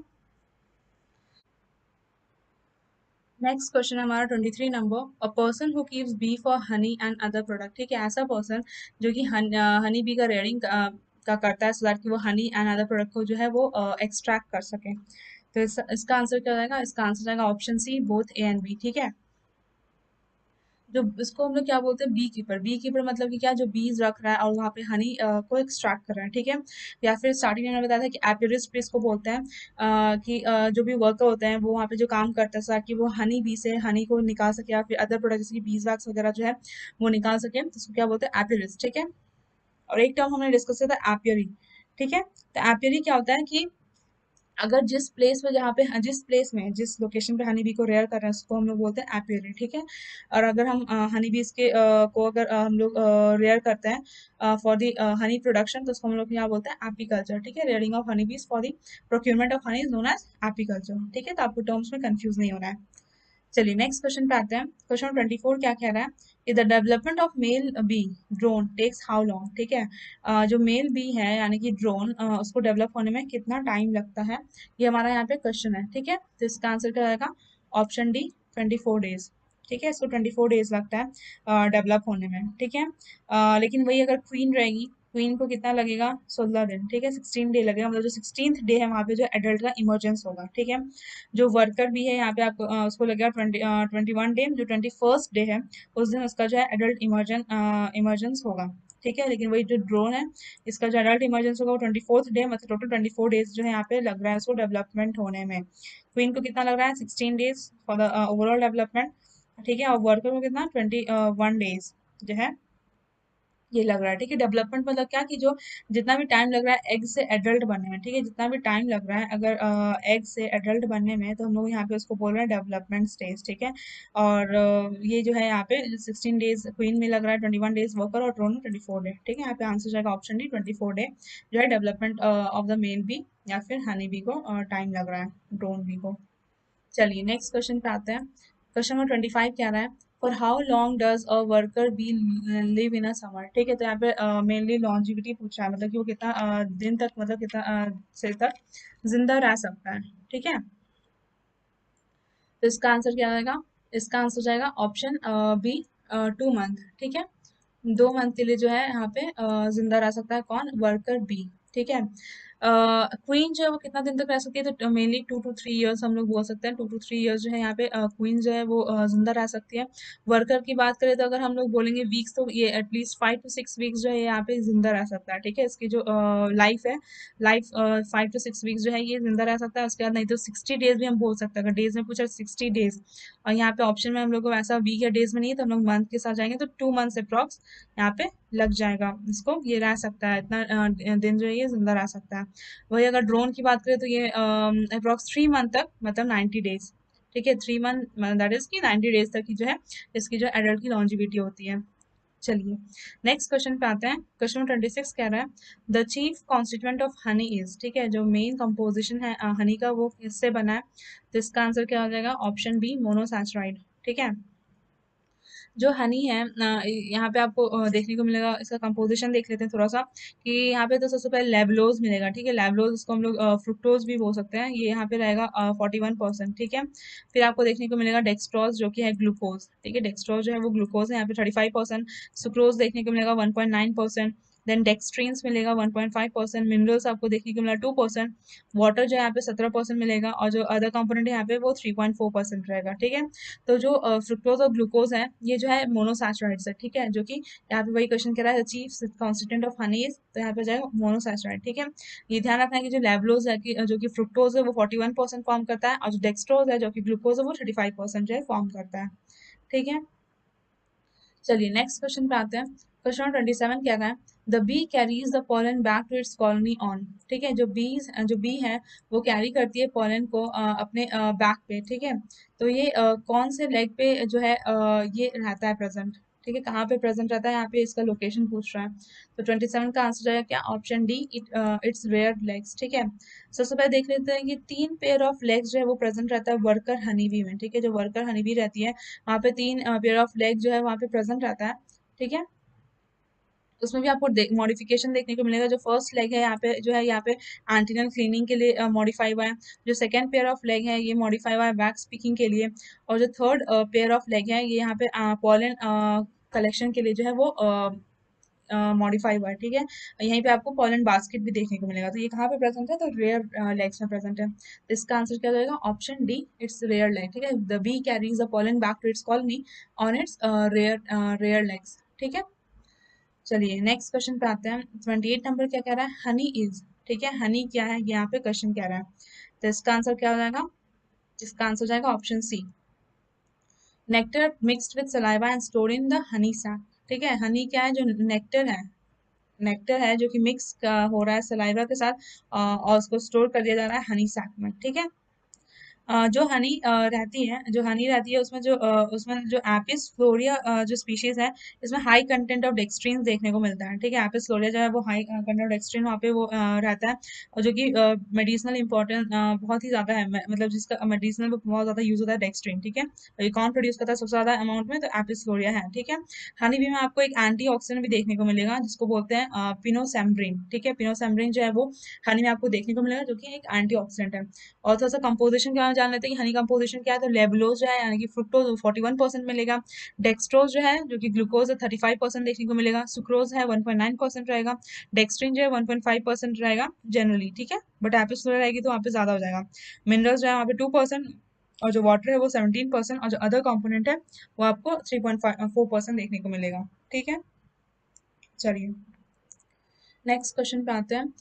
नेक्स्ट क्वेश्चन है हमारा 23 number. A person who keeps bee for honey and other product. ठीक है। ऐसा पर्सन जो कि हनी बी का रेयरिंग का करता है सो दैट कि वो हनी एंड अदर प्रोडक्ट को जो है वो एक्सट्रैक्ट कर सके। तो इसका आंसर क्या रहेगा? इसका आंसर रहेगा option C both A and B. ठीक है। जो इसको हम लोग क्या बोलते हैं? Bee keeper. बी कीपर मतलब कि क्या? जो बीज रख रहा है और वहाँ पे हनी को एक्सट्रैक्ट कर रहा है। ठीक है। या फिर स्टार्टिंग में मैंने बताया था कि एपियरिस्ट भी इसको बोलते हैं कि जो भी वर्कर होते हैं वो वहाँ पे जो काम करते हैं ताकि वो हनी बी से हनी को निकाल सके या फिर अदर प्रोडक्ट जैसे कि बीज वैक्स वगैरह जो है वो निकाल सके, तो इसको क्या बोलते हैं? एपियरिस्ट। ठीक है। और एक टर्म हमने डिस्कस किया था एपियरी। ठीक है। तो एपियरी क्या होता है कि अगर जिस प्लेस पे जहाँ पे जिस प्लेस में जिस लोकेशन पे हनी बी को रेयर कर रहे हैं उसको हम लोग बोलते हैं एपियरी। ठीक है। और अगर हम हनी बीज के को अगर हम लोग रेयर करते हैं फॉर द हनी प्रोडक्शन तो उसको हम लोग यहाँ बोलते हैं एपीकल्चर। ठीक है। Rearing of honey bees for the procurement of honey is known as apiculture. ठीक है। तो आपको टर्म्स में कंफ्यूज नहीं होना है। चलिए नेक्स्ट क्वेश्चन पे आते हैं। क्वेश्चन 24 क्या कह रहा है कि the development of male bee drone takes how long. ठीक है। जो मेल बी है यानी कि ड्रोन उसको डेवलप होने में कितना टाइम लगता है? ये हमारा यहाँ पे क्वेश्चन है। ठीक है। तो इसका आंसर क्या रहेगा? Option D 24 days. ठीक है। इसको 24 डेज लगता है डेवलप होने में। ठीक है। लेकिन वही अगर क्वीन रहेगी, क्वीन को कितना लगेगा? 16 दिन। ठीक है। 16 डे लगेगा। मतलब जो 16th डे है वहाँ पे जो एडल्ट का इमरजेंस होगा। ठीक है। जो वर्कर भी है यहाँ पे आपको उसको लगेगा 21 डे। जो 21st डे है उस दिन उसका जो है एडल्ट इमरजेंस होगा। ठीक है। लेकिन वही जो ड्रोन है इसका जो एडल्ट इमरजेंस होगा वो 24th डे, मतलब टोटल 24 डेज जो है यहाँ पे लग रहा है उसको डेवलपमेंट होने में। क्वीन को कितना लग रहा है? 16 days for the overall development. ठीक है। और वर्कर को कितना? 21 डेज जो है ये लग रहा है। ठीक है। डेवलपमेंट मतलब क्या कि जो जितना भी टाइम लग रहा है एग से एडल्ट बनने में, ठीक है, जितना भी टाइम लग रहा है अगर एग से एडल्ट बनने में तो हम लोग यहाँ पे उसको बोल रहे हैं डेवलपमेंट स्टेज। ठीक है। और ये जो है यहाँ पे 16 डेज क्वीन में लग रहा है, 21 डेज वर्कर और ड्रोन में 24 डे। ठीक है। यहाँ पे आंसर जाएगा ऑप्शन डी 24 डे जो है development of the male bee या फिर हनी बी को टाइम लग रहा है ड्रोन बी को। चलिए नेक्स्ट क्वेश्चन पे आते हैं। क्वेश्चन नंबर 25 क्या रहा है? For how long does a worker bee live in a summer. ठीक है। तो यहाँ पे मेनली लॉन्जिविटी पूछा है, मतलब कि वो कितना दिन तक, मतलब कितना से तक जिंदा रह सकता है। ठीक है। तो इसका आंसर क्या आएगा? इसका आंसर जाएगा ऑप्शन बी 2 मंथ, ठीक है। 2 मंथ के लिए जो है यहाँ पे जिंदा रह सकता है कौन, वर्कर बी, ठीक है। क्वीन जो है वो कितना दिन तक रह सकती है, तो मेनली 2 to 3 years हम लोग बोल सकते हैं। 2 to 3 years जो है यहाँ पे क्वीन जो है वो जिंदा रह सकती है। वर्कर की बात करें तो अगर हम लोग बोलेंगे वीक्स, तो ये एटलीस्ट 5 to 6 वीक्स जो है यहाँ पे जिंदा रह सकता है, ठीक है। इसकी जो लाइफ है, लाइफ 5 to 6 वीक्स जो है ये जिंदा रह सकता है। उसके बाद नहीं तो 60 डेज भी हम बोल सकते हैं, अगर डेज में पूछा 60 डेज। और यहाँ पे ऑप्शन में हम लोग को वैसा वीक या डेज में नहीं है, तो हम लोग मंथ के साथ जाएंगे, तो 2 मंथ्स अप्रॉक्स यहाँ पे लग जाएगा इसको, ये रह सकता है इतना दिन जो है ये जिंदा रह सकता है। वही अगर ड्रोन की बात करें तो ये अप्रॉक्स 3 मंथ तक, मतलब 90 डेज, ठीक है। 3 मंथ दैट इज की 90 डेज तक की जो है इसकी जो एडल्ट की लॉन्जिविटी होती है। चलिए नेक्स्ट क्वेश्चन पे आते हैं। क्वेश्चन 26 कह रहा है the chief constituent of honey is, ठीक है। जो मेन कंपोजिशन है हनी का वो किससे बना है, तो इसका आंसर क्या हो जाएगा, ऑप्शन बी मोनोसैचराइड, ठीक है। जो हनी है यहाँ पे आपको देखने को मिलेगा, इसका कंपोजिशन देख लेते हैं थोड़ा सा, कि यहाँ पे तो सबसे पहले लेवलोज मिलेगा, ठीक है। लेवलोज इसको हम लोग फ्रुक्टोज भी बोल सकते हैं, ये यहाँ पे रहेगा 41%, ठीक है। फिर आपको देखने को मिलेगा डेक्सट्रोज जो कि है ग्लूकोज, ठीक है। डेक्सट्रोज जो है वो ग्लूकोज है, यहाँ पे 35%। सुक्रोज देखने को मिलेगा 1.9%। देन डेक्सट्रीन्स मिलेगा 1.5%। मिनरल्स आपको देखने को मिला 2%। वाटर जो है यहाँ पे 17% मिलेगा, और जो अदर कंपोनेंट है यहाँ पे वो 3.4% रहेगा, ठीक है। तो जो फ्रुक्टोज और ग्लूकोज है ये जो है मोनोसैचराइड्स है, ठीक है। जो कि यहाँ पे वही क्वेश्चन कह रहा है chief constituent of honey is, तो यहाँ पे जाएगा मोनोसैचराइड, ठीक है। ये ध्यान रखना है कि जो लेवलोज है कि जो कि फ्रुक्टोज है वो 41% फॉर्म करता है, और जो डेक्सट्रोज है जो कि ग्लूकोज है वो 35% जो है फॉर्म करता है, ठीक है। चलिए नेक्स्ट क्वेश्चन पे आते हैं। क्वेश्चन 27 क्या है, the bee carries the pollen back to its colony on, ठीक है। जो बी है वो कैरी करती है पॉलन को अपने बैक पे, ठीक है। तो ये कौन से लेग पे जो है ये रहता है प्रेजेंट, ठीक है। कहाँ पे प्रेजेंट रहता है, यहाँ पे इसका लोकेशन पूछ रहा है। तो 27 का आंसर जाएगा क्या, option D, its rear legs, ठीक है। सबसे पहले देख लेते हैं कि 3 पेयर ऑफ लेग्स जो है वो प्रेजेंट रहता है वर्कर हनीबी में, ठीक है। जो वर्कर हनीबी रहती है वहाँ पे 3 पेयर ऑफ लेग जो है वहाँ पे प्रेजेंट रहता है, ठीक है। उसमें भी आपको मॉडिफिकेशन देखने को मिलेगा। जो फर्स्ट लेग है यहाँ पे जो है यहाँ पे एंटीनल क्लीनिंग के लिए मॉडिफाई हुआ है। जो सेकंड पेयर ऑफ लेग है ये मॉडिफाई हुआ है वैक्स पिकिंग के लिए। और जो थर्ड पेयर ऑफ लेग है ये यहाँ पे पॉलन कलेक्शन के लिए जो है वो मॉडिफाई हुआ है, ठीक है। यहीं पे आपको पॉलन बास्केट भी देखने को मिलेगा। तो ये कहाँ पे प्रेजेंट है, तो रेयर लेग्स में प्रेजेंट है। तो इसका आंसर क्या हो जाएगा, option D, its rear leg, ठीक है। The bee carries the pollen back to its colony on its rear legs, ठीक है। चलिए नेक्स्ट क्वेश्चन पे आते हैं। 28 नंबर क्या कह रहा है, हनी इज, ठीक है। हनी क्या है ये यहाँ पे क्वेश्चन कह रहा है। तो इसका आंसर क्या हो जाएगा, इसका आंसर हो जाएगा option C, nectar mixed with saliva and stored in the honey sac, ठीक है। हनी क्या है, जो नेक्टर है, नेक्टर है जो कि मिक्स हो रहा है सलाइवा के साथ, और उसको स्टोर कर दिया जा रहा है हनी सैक में, ठीक है। जो हनी रहती है, जो हनी रहती है उसमें जो एपिस फ्लोरिया जो स्पीशीज है इसमें हाई कंटेंट ऑफ डेक्सट्रीन देखने को मिलता है, ठीक है। एपिस फ्लोरिया जो है वो हाई कंटेंट ऑफ डेक्सट्रीन वहाँ पे वो रहता है, और जो कि मेडिसिनल इंपॉर्टेंट बहुत ही ज्यादा है, मतलब जिसका मेडिसिनल बहुत ज्यादा यूज होता है डेक्सट्रीन, ठीक है। और ये कौन प्रोड्यूस करता है सबसे ज्यादा अमाउंट में, तो एपिस फ्लोरिया है, ठीक है। हनी बी में आपको एक एंटी भी देखने को मिलेगा जिसको बोलते हैं पिनोसेम्ब्रिन, ठीक है। पिनोसेम्ब्रिन जो है वो हनी में आपको देखने को मिलेगा जो कि एक एंटी है। और थोड़ा सा कंपोजिशन क्या जान लेते हैं कि हनी कंपोजिशन क्या है, तो लेबुलोज जो है यानी कि फ्रुक्टोज 41% मिलेगा। डेक्सट्रोज जो है जो कि ग्लूकोज है 35% देखने को मिलेगा। सुक्रोज है 1.9% रहेगा। डेक्सट्रिन जो है 1.5% रहेगा जनरली, ठीक है। बट एपिस रहेगी तो वहाँ पे ज्यादा हो जाएगा। मिनरल्स जो है वहाँ पे 2%, और जो वाटर है वो 17%, और जो अदर कंपोनेंट है वो आपको 3.4% देखने को मिलेगा, ठीक है। चलिए नेक्स्ट क्वेश्चन पे आते हैं।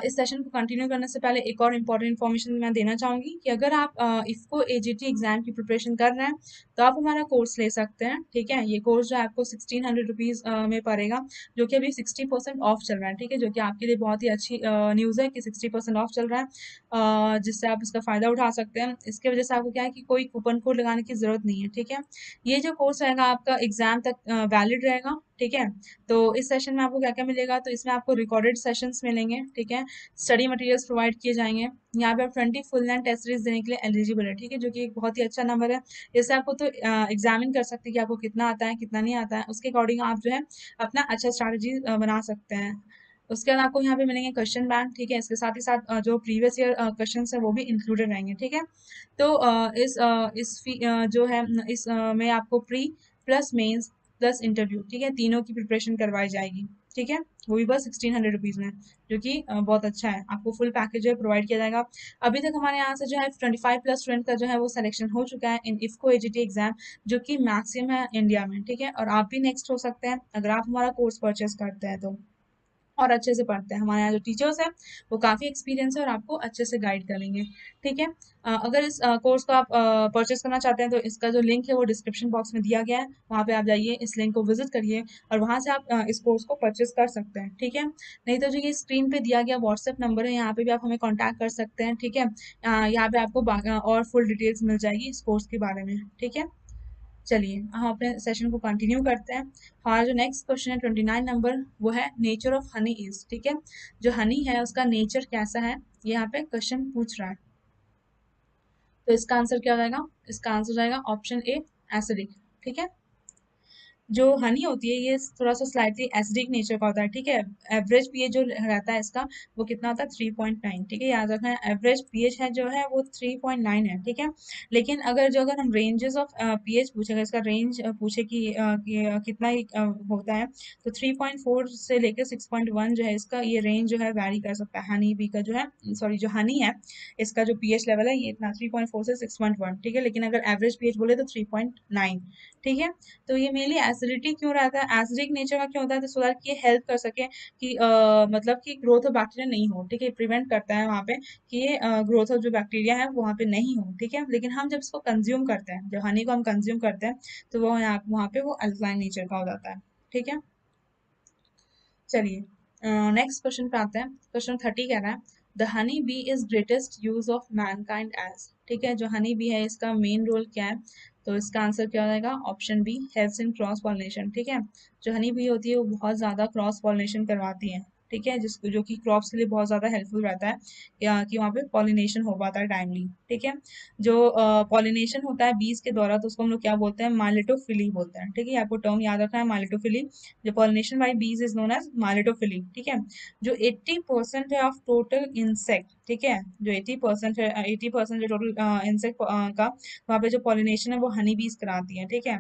इस सेशन को कंटिन्यू करने से पहले एक और इम्पॉर्टेंट इन्फॉर्मेशन मैं देना चाहूँगी कि अगर आप इफ़को एजीटी एग्जाम की प्रिपरेशन कर रहे हैं तो आप हमारा कोर्स ले सकते हैं, ठीक है। ये कोर्स जो है आपको 1600 रुपीज़ में पड़ेगा, जो कि अभी 60% ऑफ चल रहा है, ठीक है। जो कि आपके लिए बहुत ही अच्छी न्यूज़ है कि 60% ऑफ चल रहा है, जिससे आप इसका फ़ायदा उठा सकते हैं। इसके वजह से आपको क्या है कि कोई कूपन कोड लगाने की ज़रूरत नहीं है, ठीक है। ये जो कोर्स रहेगा आपका एग्जाम तक वैलिड रहेगा, ठीक है। तो इस सेशन में आपको क्या क्या मिलेगा, तो इसमें आपको रिकॉर्डेड सेशंस मिलेंगे, ठीक है। स्टडी मटेरियल्स प्रोवाइड किए जाएंगे। यहाँ पे आप 20 फुल एंड टेस्ट सीरीज देने के लिए एलिजिबल है, ठीक है। जो कि एक बहुत ही अच्छा नंबर है। इससे आपको तो एग्जामिन कर सकते हैं कि आपको कितना आता है कितना नहीं आता है, उसके अकॉर्डिंग आप जो है अपना अच्छा स्ट्रैटेजी बना सकते हैं। उसके बाद आपको यहाँ पे मिलेंगे क्वेश्चन बैंक, ठीक है। इसके साथ ही साथ जो प्रीवियस ईयर क्वेश्चन है वो भी इंक्लूडेड रहेंगे, ठीक है। तो जो है इस में आपको pre plus mains plus interview, ठीक है, तीनों की प्रिपरेशन करवाई जाएगी, ठीक है, वो भी बस 1600 रुपीज़ में, जो कि बहुत अच्छा है, आपको फुल पैकेज जो है प्रोवाइड किया जाएगा। अभी तक हमारे यहाँ से जो है 25+ स्टूडेंट का जो है वो सिलेक्शन हो चुका है इन इफ्को एजीटी एग्जाम, जो कि मैक्सिमम है इंडिया में, ठीक है, और आप भी नेक्स्ट हो सकते हैं अगर आप हमारा कोर्स परचेस करते हैं तो, और अच्छे से पढ़ते हैं। हमारे यहाँ जो टीचर्स हैं वो काफ़ी एक्सपीरियंस है और आपको अच्छे से गाइड करेंगे, ठीक है। अगर इस कोर्स को आप परचेस करना चाहते हैं तो इसका जो लिंक है वो डिस्क्रिप्शन बॉक्स में दिया गया है, वहाँ पे आप जाइए, इस लिंक को विजिट करिए और वहाँ से आप इस कोर्स को परचेस कर सकते हैं, ठीक है। नहीं तो जो ये स्क्रीन पे दिया गया व्हाट्सएप नंबर है, यहाँ पे भी आप हमें कॉन्टैक्ट कर सकते हैं, ठीक है। यहाँ पे आपको और फुल डिटेल्स मिल जाएगी इस कोर्स के बारे में, ठीक है। चलिए हम अपने सेशन को कंटिन्यू करते हैं। हमारा जो नेक्स्ट क्वेश्चन है 29 नंबर, वो है नेचर ऑफ हनी इज, ठीक है, जो हनी है उसका नेचर कैसा है, ये यहाँ पे क्वेश्चन पूछ रहा है। तो इसका आंसर क्या हो जाएगा, इसका आंसर हो जाएगा ऑप्शन ए, एसिडिक, ठीक है। जो हनी होती है ये थोड़ा सा स्लाइटली एसिडिक नेचर का होता है, ठीक है। एवरेज पीएच जो रहता है इसका वो कितना होता है, 3.9, ठीक है, याद रखना है एवरेज पीएच है जो है वो 3.9 है, ठीक है। लेकिन अगर हम रेंजेस ऑफ पीएच पूछेगा, इसका रेंज पूछे कि कितना ही होता है, तो 3.4 से लेकर 6.1 जो है इसका ये रेंज जो है वैरी कर सकता है। हनी बी का जो है, सॉरी जो हनी है इसका जो पीएच लेवल है ये इतना 3.4 से 6.1, ठीक है, लेकिन अगर एवरेज पीएच बोले तो 3.9, ठीक है। तो ये मेनली एसिडिटी क्यों रहता है, एसिडिक नेचर का क्यों होता है, तो सो दैट ये हेल्प कर सके कि मतलब कि ग्रोथ ऑफ बैक्टीरिया नहीं हो, ठीक है, प्रिवेंट करता है वहाँ पे कि ये ग्रोथ ऑफ जो बैक्टीरिया है वहाँ पे नहीं हो, ठीक है। लेकिन हम जब इसको कंज्यूम करते हैं, जब हनी को हम कंज्यूम करते हैं तो वो यहाँ वहाँ पे वो अल्कलाइन नेचर का हो जाता है, ठीक है। चलिए नेक्स्ट क्वेश्चन पे आते हैं। क्वेश्चन 30 कह रहा है the honey bee is greatest use of mankind age, ठीक है, जो हनी बी है इसका मेन रोल क्या है, तो इसका आंसर क्या हो जाएगा, option B, helps in cross pollination, ठीक है। जो हनी बी होती है वो बहुत ज़्यादा क्रॉस पॉलिनेशन करवाती है, ठीक है, जिसको जो कि क्रॉप्स के लिए बहुत ज़्यादा हेल्पफुल रहता है कि वहाँ पे पॉलिनेशन हो पाता है टाइमली, ठीक है। जो पॉलिनेशन होता है बीज के द्वारा तो उसको हम लोग क्या बोलते हैं, माइलेटोफिली बोलते हैं, ठीक है, आपको टर्म याद रखना है माइलेटोफिली। जो पॉलिनेशन बाय बीज इज नोन एज माइलेटोफिली, ठीक है। जो 80% है ऑफ टोटल इंसेक्ट, ठीक है, जो 80% है, 80% जो टोटल इंसेक्ट का वहाँ पे जो पॉलिनेशन है वो हनी बीज कराती है, ठीक है,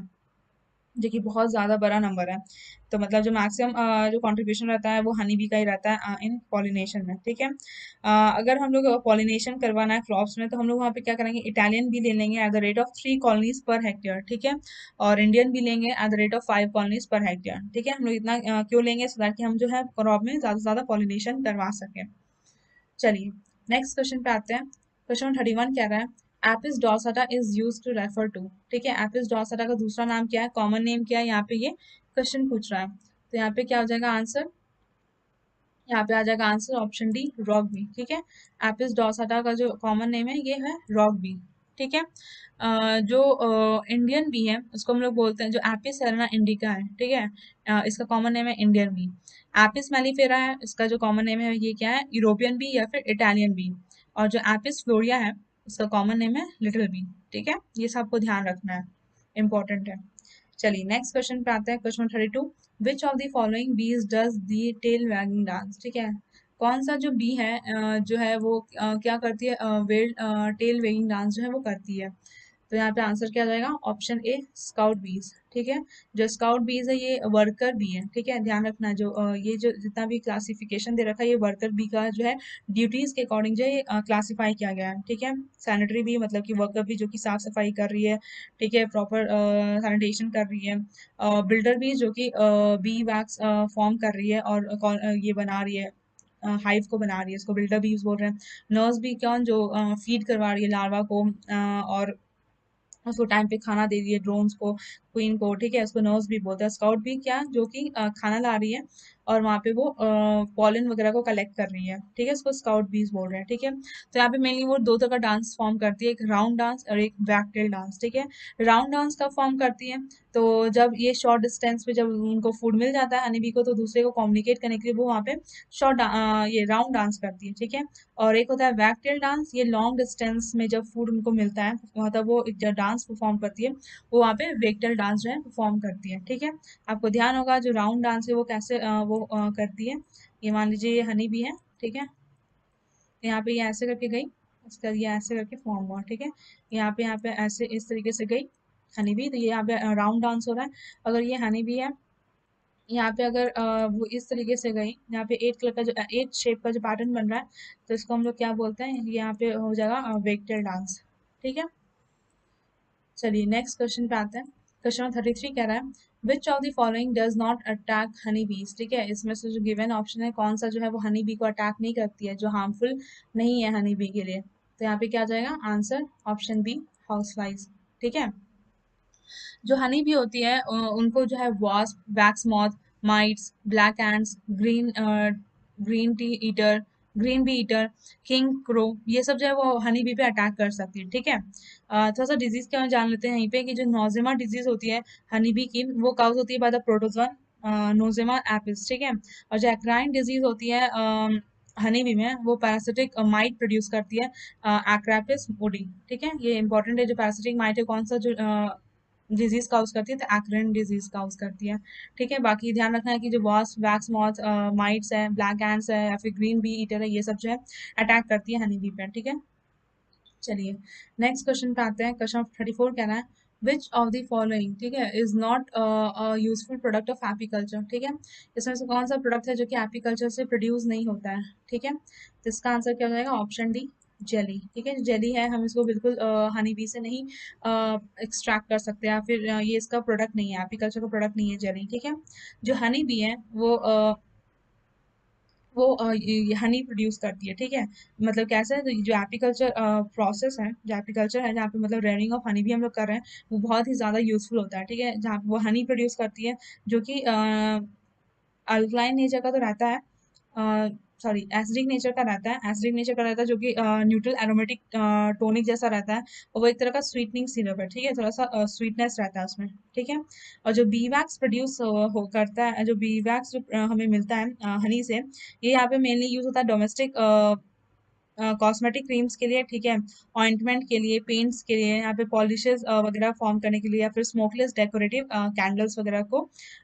जो कि बहुत ज़्यादा बड़ा नंबर है। तो मतलब जो मैक्सिमम जो कंट्रीब्यूशन रहता है वो हनी बी का ही रहता है इन पॉलिनेशन में, ठीक है। अगर हम लोग पॉलिनेशन करवाना है क्रॉप्स में तो हम लोग वहाँ पे क्या करेंगे, इटालियन बी ले लेंगे at the rate of 3 colonies per hectare, ठीक है, और इंडियन बी लेंगे at the rate of 5 colonies per hectare, ठीक है। हम लोग इतना क्यों लेंगे, सो दैट कि हम जो है क्रॉप में ज़्यादा से ज़्यादा पॉलिनेशन करवा सकें। चलिए नेक्स्ट क्वेश्चन पे आते हैं। क्वेश्चन 31 कह रहा है Apis dorsata is use to refer to, ठीक है, एपिस डॉर्साटा का दूसरा नाम क्या है, कॉमन नेम क्या है, यहाँ पे ये क्वेश्चन पूछ रहा है। तो यहाँ पे क्या हो जाएगा आंसर, यहाँ पे आ जाएगा answer option D, rock bee, ठीक है। एपिस डॉर्साटा का जो कॉमन नेम है ये है रॉक बी, ठीक है। जो इंडियन बी है उसको हम लोग बोलते हैं, जो एपिस सेरेना इंडिका है, ठीक है, इसका कॉमन नेम है इंडियन बी। एपिस मेलिफेरा है, इसका जो कॉमन नेम है ये क्या है, यूरोपियन बी या फिर इटालियन बी। और जो एपिस फ्लोरिया है उसका कॉमन नेम है लिटिल बी, ठीक है, ये सबको ध्यान रखना है, इंपॉर्टेंट है। चलिए नेक्स्ट क्वेश्चन पे आते हैं। Question 32, which of the following bees does the tail wagging dance, ठीक है, कौन सा जो बी है जो है वो क्या करती है, टेल वेगिंग डांस जो है वो करती है। तो यहाँ पे आंसर क्या आ जाएगा, ऑप्शन ए, स्काउट बीज, ठीक है। जो स्काउट बीज है ये वर्कर बी है, ठीक है, ध्यान रखना जो ये जो जितना भी क्लासिफिकेशन दे रखा है ये वर्कर बी का जो है ड्यूटीज के अकॉर्डिंग जो है क्लासीफाई किया गया है, ठीक है। सैनिटरी भी मतलब कि वर्कर भी जो कि साफ सफाई कर रही है, ठीक है, प्रॉपर सैनिटेशन कर रही है। बिल्डर भी जो कि बी वैक्स फॉर्म कर रही है और ये बना रही है, हाइव को बना रही है, इसको बिल्डर बीज बोल रहे हैं। नर्स भी कौन, जो फीड करवा रही है लार्वा को और उसको टाइम पे खाना दे रही है, ड्रोन्स को, क्वीन को, ठीक है, उसको नर्स भी बोलते हैं। स्काउट भी क्या, जो कि खाना ला रही है और वहाँ पे वो पॉलन वगैरह को कलेक्ट कर रही है, ठीक है, उसको स्काउट बीज बोल रहे हैं, ठीक है। तो यहाँ पे मेनली वो दो तरह का डांस फॉर्म करती है, एक राउंड डांस और एक बैकटेल डांस, ठीक है। राउंड डांस कब फॉर्म करती है, तो जब ये शॉर्ट डिस्टेंस पे जब उनको फूड मिल जाता है हनी बी को तो दूसरे को कम्युनिकेट करने के लिए वो वहाँ पे ये राउंड डांस करती है, ठीक है। और एक होता है वैक टेल डांस, ये लॉन्ग डिस्टेंस में जब फूड उनको मिलता है मतलब वो एक डांस परफॉर्म करती है, वो वहाँ पे वेक्टल डांस जो है परफॉर्म करती है, ठीक है। आपको ध्यान होगा जो राउंड डांस है वो कैसे करती है। ये मान लीजिए ये हनी भी है, ठीक है, यहाँ पे ये ऐसे करके गई, उसका ये ऐसे करके फॉर्म हुआ, ठीक है, यहाँ पे ऐसे इस तरीके से गई, हनी बी, तो ये यहाँ पे राउंड डांस हो रहा है। अगर ये हनी बी है, यहाँ पे अगर वो इस तरीके से गई, यहाँ पे 8 कलर का जो 8 शेप का जो पैटर्न बन रहा है, तो इसको हम लोग क्या बोलते हैं, ये यहाँ पे हो जाएगा वेक्टर डांस। ठीक है, चलिए नेक्स्ट क्वेश्चन पे आते हैं। क्वेश्चन नंबर 33 कह रहा है which of the following does not attack Honey बीज। ठीक है, इसमें से जो गिवन ऑप्शन है कौन सा जो है वो हनी बी को अटैक नहीं करती है, जो हार्मफुल नहीं है हनी बी के लिए। तो यहाँ पे क्या आ जाएगा answer, option B, house flies. ठीक है, जो हनी बी होती है उनको जो है wasp, wax moth, mites, black ends, green tea eater, green bee eater, king crow, ये सब जो है वो हनी बी पे अटैक कर सकती है। ठीक है, थोड़ा सा डिजीज क्या जान लेते हैं यहीं पे, कि जो नोजेमा डिजीज होती है हनी बी की, वो काउज होती है बाय द प्रोटोजोन नोजेमा एपिस। ठीक है, और जो एक्राइन डिजीज होती है हनी बी में, वो पैरासिटिक माइट प्रोड्यूस करती है, एक्रापिस ओडी। ठीक है, ये इंपॉर्टेंट है, जो पैरासिटिक माइट है कौन सा जो डिजीज काउज करती है, तो एक्रिन डिजीज काउज करती है। ठीक है, बाकी ध्यान रखना है कि जो वॉस्प, वैक्स मॉथ, माइट्स है, ब्लैक एंड्स है या फिर ग्रीन बी ईटर है, ये सब जो है अटैक करती है हनी बी पे। ठीक है, चलिए नेक्स्ट क्वेश्चन पे आते हैं। क्वेश्चन 34 कह रहा है विच ऑफ द फॉलोइंग, ठीक है, is not useful product of apiculture. ठीक है, इसमें से कौन सा प्रोडक्ट है जो कि एपीकल्चर से प्रोड्यूस नहीं होता है। ठीक है, तो इसका आंसर क्या हो जाएगा, ऑप्शन डी, जेली। ठीक है, जेली है, हम इसको बिल्कुल हनी बी से नहीं एक्सट्रैक्ट कर सकते, या फिर ये इसका प्रोडक्ट नहीं है, एपीकल्चर का प्रोडक्ट नहीं है जेली। ठीक है, जो हनी बी है वो हनी प्रोड्यूस करती है। ठीक है, मतलब कैसे है, तो जो एपीकल्चर प्रोसेस है, जो एपीकल्चर है जहाँ पे मतलब रेयरिंग ऑफ हनी भी हम लोग कर रहे हैं, वो बहुत ही ज़्यादा यूजफुल होता है। ठीक है, जहाँ पे वो हनी प्रोड्यूस करती है, जो कि अल्कलाइन नेचर का तो रहता है, सॉरी एसिडिक नेचर का रहता है, एसिडिक नेचर का रहता है, जो कि न्यूट्रल एरोमेटिक टोनिक जैसा रहता है, और वो एक तरह का स्वीटनिंग सिरप है। ठीक है, थोड़ा सा स्वीटनेस रहता है उसमें। ठीक है, और जो बी वैक्स प्रोड्यूस हो करता है, जो बी वैक्स जो हमें मिलता है हनी से, ये यहाँ पे मेनली यूज होता है डोमेस्टिक कॉस्मेटिक क्रीम्स के लिए। ठीक है, ऑइंटमेंट के लिए, पेंट्स के लिए, यहाँ पे पॉलिशेस वगैरह फॉर्म करने के लिए, या फिर स्मोकलेस डेकोरेटिव कैंडल्स वगैरह को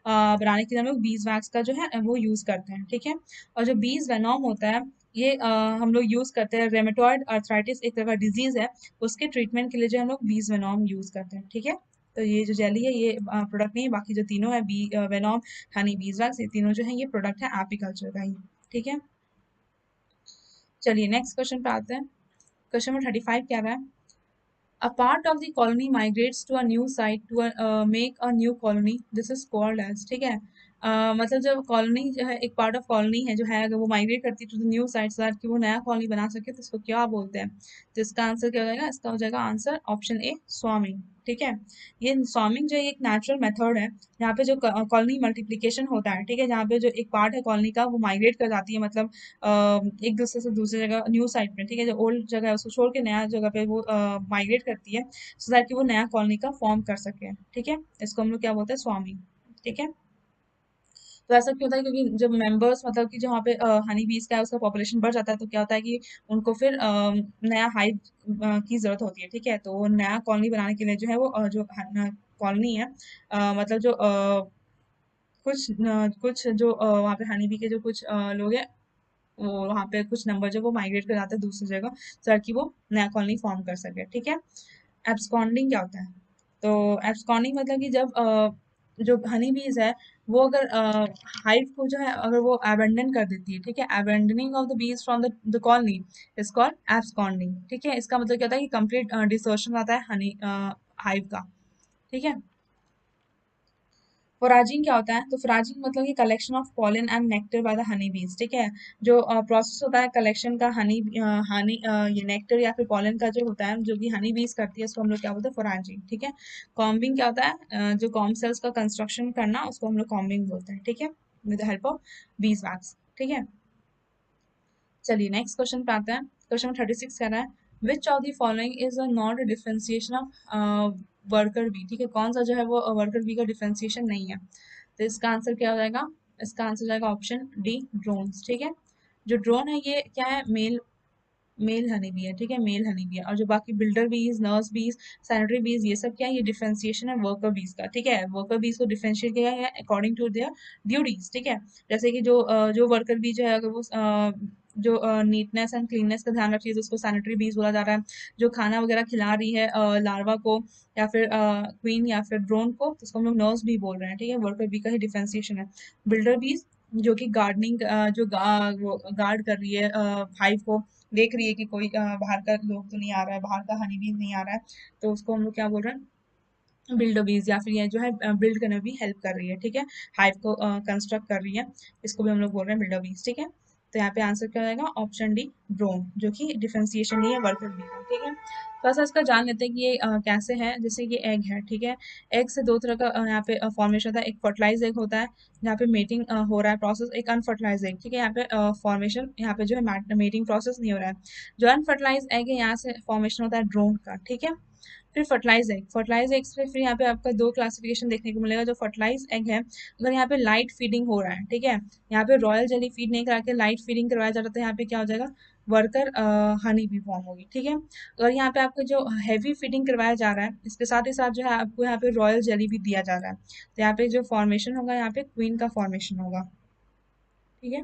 बनाने के लिए हम लोग बीज वैक्स का जो है वो यूज करते हैं। ठीक है, और जो बीज वेनॉम होता है, ये हम लोग यूज करते हैं, रेमेटॉइड अर्थराइटिस एक तरह का डिजीज है, उसके ट्रीटमेंट के लिए जो हम लोग बीज वेनॉम यूज करते हैं। ठीक है, तो ये जो जेली है ये प्रोडक्ट नहीं है, बाकी जो तीनों है, B venom, Honey, bees wax, ये तीनों जो है ये प्रोडक्ट है एपीकल्चर का ही। ठीक है, चलिए नेक्स्ट क्वेश्चन पे आते हैं। क्वेश्चन नंबर 35 क्या रहा है, a part of the colony migrates to a new site to make a new colony, this is called as। ठीक है, मतलब जब कॉलोनी जो है, एक पार्ट ऑफ कॉलोनी है जो है, अगर वो माइग्रेट करती है to the new site so that कि वो नया कॉलोनी बना सके, तो इसको क्या बोलते हैं। तो इसका आंसर क्या हो जाएगा, इसका हो जाएगा आंसर ऑप्शन ए, स्वामिंग। ठीक है, ये स्वामिंग जो है एक नेचुरल मेथड है, जहाँ पे जो कॉलोनी मल्टीप्लिकेशन होता है। ठीक है, जहाँ पे जो एक पार्ट है कॉलोनी का वो माइग्रेट कर जाती है, मतलब एक दूसरे से दूसरी जगह, न्यू साइट पे। ठीक है, जो ओल्ड जगह है उसको छोड़ के नया जगह पे वो माइग्रेट करती है, सो दैट कि वो नया कॉलोनी का फॉर्म कर सके। ठीक है, इसको हम लोग क्या बोलते हैं, स्वामिंग। ठीक है, तो ऐसा क्यों होता है, क्योंकि जब मेंबर्स मतलब कि जो वहाँ पे हनी बीज का है उसका पॉपुलेशन बढ़ जाता है, तो क्या होता है कि उनको फिर नया हाइव की जरूरत होती है। ठीक है, तो वो नया कॉलोनी बनाने के लिए जो है वो जो कॉलोनी है, मतलब जो कुछ जो वहाँ पे हनी बी के जो कुछ लोग हैं, वो वहाँ पे कुछ नंबर जो वो माइग्रेट कर जाते हैं दूसरी जगह, ताकि वो नया कॉलोनी फॉर्म कर सके। ठीक है, एब्सकॉन्डिंग क्या होता है, तो एब्सकॉन्डिंग मतलब कि जब जो हनी बीज है वो अगर हाइव को जो है अगर वो अबेंडन कर देती है। ठीक है, abandoning of the bees from the colony is called absconding. ठीक है, इसका मतलब क्या होता है कि कंप्लीट डिसोर्शन आता है हनी हाइव का। ठीक है, फोराजिंग क्या होता है, तो फोराजिंग मतलब कि collection of pollen and nectar by the honey बीज। ठीक है, जो प्रोसेस होता है कलेक्शन का हनी हनी ये नेक्टर या फिर पॉलन का जो होता है, जो कि हनी बीज करती है, उसको हम लोग क्या बोलते हैं, फोराजिंग। ठीक है, कॉम्बिंग क्या होता है, जो कॉम्ब सेल्स का कंस्ट्रक्शन करना, उसको हम लोग कॉम्बिंग बोलते हैं। ठीक है, with the help of bees wax. ठीक है, चलिए नेक्स्ट क्वेश्चन पे आते हैं। क्वेश्चन 36 कह रहा है which of the following is a not differentiation of worker bee. ठीक है, कौन सा जो है वो वर्कर बी का डिफरेंशिएशन नहीं है। तो इसका आंसर क्या हो जाएगा, इसका आंसर हो जाएगा ऑप्शन डी, ड्रोन्स। ठीक है, जो ड्रोन है ये क्या है, मेल मेल हनी बी है। ठीक है, मेल हनी बी है, और जो बाकी बिल्डर बीज, नर्स बीज, सैनिटरी बीज, ये सब क्या है, ये डिफरेंशिएशन है वर्कर बीज का। ठीक है, वर्कर बीज को डिफरेंशिएट किया गया है अकॉर्डिंग टू देयर ड्यूटीज। ठीक है, जैसे कि जो वर्कर बी जो है, अगर वो जो नीटनेस एंड क्लीननेस का ध्यान रखती है तो उसको सैनिटरी बीज बोला जा रहा है। जो खाना वगैरह खिला रही है लार्वा को या फिर क्वीन या फिर ड्रोन को, तो उसको हम लोग नर्स बी बोल रहे हैं, ठीक है। वर्कर बी का ही डिफरेंशिएशन है। बिल्डर बीज जो कि गार्डनिंग जो गार्ड कर रही है हाइव को, देख रही है कि कोई बाहर का लोग तो नहीं आ रहा है, बाहर का हनी बीज नहीं आ रहा है, तो उसको हम लोग क्या बोल रहे हैं, बिल्डो बीज, या फिर ये जो है बिल्ड करने में भी हेल्प कर रही है, ठीक है। हाइव को कंस्ट्रक्ट कर रही है, इसको भी हम लोग बोल रहे हैं बिल्डो बीज, ठीक है। तो यहाँ पे आंसर क्या रहेगा, ऑप्शन डी ड्रोन, जो कि डिफरेंशिएशन नहीं है वर्कर बी का, ठीक है। थोड़ा सा इसका जान लेते हैं कि ये कैसे है। जैसे ये एग है, ठीक है। एग से दो तरह का यहाँ पे फॉर्मेशन होता है। एक फर्टिलाइज एग होता है जहाँ पे मेटिंग हो रहा है प्रोसेस, एक अनफर्टिलाइज एग, ठीक है। यहाँ पे फॉर्मेशन, यहाँ पे जो है मेटिंग प्रोसेस नहीं हो रहा है। जो अनफर्टिलाइज एग है यहाँ से फॉर्मेशन होता है ड्रोन का, ठीक है। फिर फर्टिलाइज एग से फिर यहाँ पे आपका दो क्लासिफिकेशन देखने को मिलेगा। जो फर्टिलाइज एग है, अगर यहाँ पे लाइट फीडिंग हो रहा है, ठीक है, यहाँ पे रॉयल जेली फीड नहीं करा के लाइट फीडिंग करवाया जा रहा था, यहाँ पे क्या हो जाएगा, वर्कर हनी भी फॉर्म होगी, ठीक है। अगर यहाँ पे आपको जो हैवी फीडिंग करवाया जा रहा है, इसके साथ ही साथ जो है आपको यहाँ पे रॉयल जेली भी दिया जा रहा है, तो यहाँ पे जो फॉर्मेशन होगा, यहाँ पे क्वीन का फॉर्मेशन होगा, ठीक है।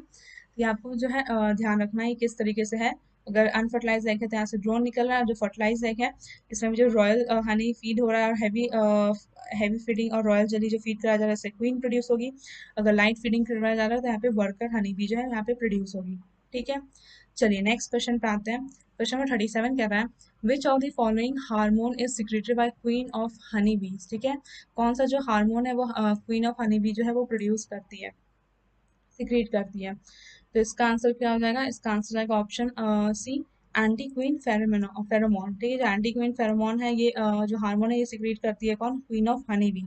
ये आपको जो है ध्यान रखना है किस तरीके से है। अगर अनफर्टिलाइज एग है तो यहाँ से ड्रोन निकल रहा है, जो फर्टिलाइज एग है इसमें जो रॉयल हनी फीड हो रहा है और हैवी फीडिंग और रॉयल जेली जो फीड कराया जा रहा है, इससे क्वीन प्रोड्यूस होगी। अगर लाइट फीडिंग करवाया जा रहा है तो यहाँ पे वर्कर हनी बी जो है यहाँ पे प्रोड्यूस होगी, ठीक है। चलिए नेक्स्ट क्वेश्चन पे आते हैं। क्वेश्चन नंबर 37 कह रहा है, which of the following hormone is secreted by queen of honey बीज, ठीक है। कौन सा जो हार्मोन है वो क्वीन ऑफ हनी बी जो है वो प्रोड्यूस करती है, सिक्रेट करती है। तो इसका आंसर क्या हो जाएगा, इसका आंसर आएगा option C, anti queen pheromone, ठीक है। जो एंटी क्वीन फेरोमोन है ये जो हार्मोन है ये सिक्रेट करती है कौन, क्वीन ऑफ हनी बी।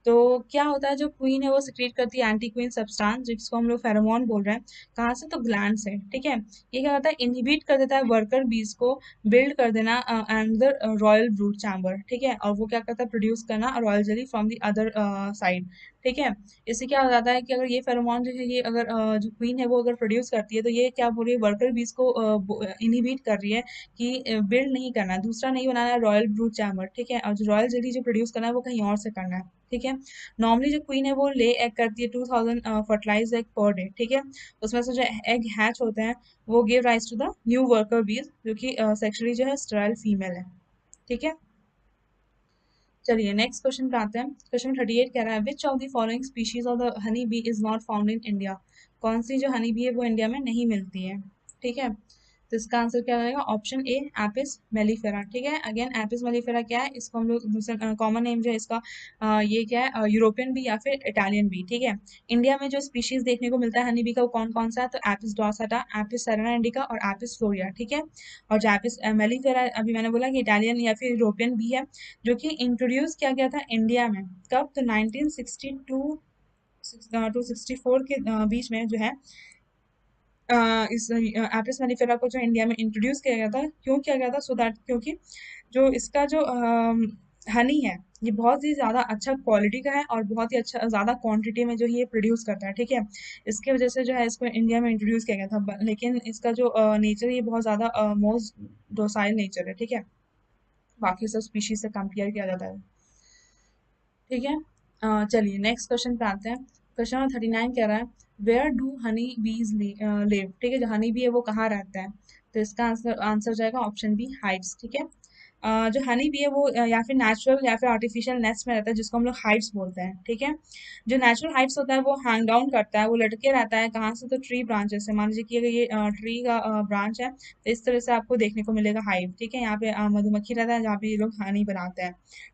तो क्या होता है, जो क्वीन है वो सिक्रेट करती है एंटी क्वीन सब्सटेंस जिसको हम लोग फेरोमोन बोल रहे हैं। कहाँ से, तो ग्लैंड से, ठीक है। ये क्या होता है, इनहिबिट कर देता है वर्कर बीज को बिल्ड कर देना अनदर रॉयल ब्रूड चैम्बर, ठीक है। और वो क्या करता है, प्रोड्यूस करना royal jelly from the other side, ठीक है। इससे क्या हो जाता है कि अगर ये फेरोमोन जो है ये अगर जो क्वीन है वो अगर प्रोड्यूस करती है तो ये क्या बोल रही है, वर्कर बीज को इनहिबिट कर रही है कि बिल्ड नहीं करना है, दूसरा नहीं बनाना है रॉयल ब्रूड चैम्बर, ठीक है। और जो रॉयल जेली जो प्रोड्यूस करना है वो कहीं और से करना है, ठीक है। नॉर्मली जो क्वीन है वो ले एग करती है 2000 फर्टिलाइज एग पर डे, ठीक है। उसमें से जो एग हैच होते हैं वो give rise to the new worker bees जो कि सेक्सुअली जो है स्टेराइल फीमेल है, ठीक है। चलिए नेक्स्ट क्वेश्चन पे आते हैं। क्वेश्चन 38 कह रहा है, which of the following species of the honey bee is not found in India, कौन सी जो हनी बी है वो इंडिया में नहीं मिलती है, ठीक है। तो इसका आंसर क्या रहेगा, ऑप्शन ए एपिस मेलिफेरा, ठीक है। अगेन एपिस मेलिफेरा क्या है, इसको हम लोग दूसरा कॉमन नेम जो है इसका ये क्या है, यूरोपियन बी या फिर इटालियन बी, ठीक है। इंडिया में जो स्पीशीज देखने को मिलता है हनी बी का वो कौन कौन सा है, तो एपिस डॉर्साटा, एपिस सेरेना इंडिका और एपिस फ्लोरिया, ठीक है। और जो एपिस मेलिफेरा अभी मैंने बोला कि इटालियन या फिर यूरोपियन बी है, जो कि इंट्रोड्यूस किया गया था इंडिया में कब, तो 1962 टू 64 के बीच में जो है इस एपिस मेलिफेरा को जो इंडिया में इंट्रोड्यूस किया गया था। क्यों किया गया था, सो दैट क्योंकि जो इसका जो हनी है ये बहुत ही ज़्यादा अच्छा क्वालिटी का है और बहुत ही अच्छा ज़्यादा क्वांटिटी में जो ये प्रोड्यूस करता है, ठीक है। इसके वजह से जो है इसको इंडिया में इंट्रोड्यूस किया गया था, लेकिन इसका जो नेचर ये बहुत ज़्यादा मोस्ट डोसाइल नेचर है, ठीक है, बाकी सब स्पीशीज से कंपेयर किया जाता है, ठीक है। चलिए नेक्स्ट क्वेश्चन पे आते हैं। क्वेश्चन नंबर 39 कह रहा है, वेयर डू हनी बीज लिव, ठीक है। जो हनी बी है वो कहाँ रहता है, तो इसका आंसर आंसर जाएगा ऑप्शन बी हाइव्स, ठीक है। जो हनी बी है वो या फिर नेचुरल या फिर आर्टिफिशियल नेस्ट में रहता है जिसको हम लोग हाइव्स बोलते हैं, ठीक है। जो नेचुरल हाइव्स होता है वो हैंग डाउन करता है, वो लटके रहता है कहाँ से, तो ट्री ब्रांचेस से। मान लीजिए कि अगर ये ट्री का ब्रांच है तो इस तरह से आपको देखने को मिलेगा हाइव, ठीक है। यहाँ पे मधुमक्खी रहता है जहाँ पे ये लोग हनी बनाते हैं,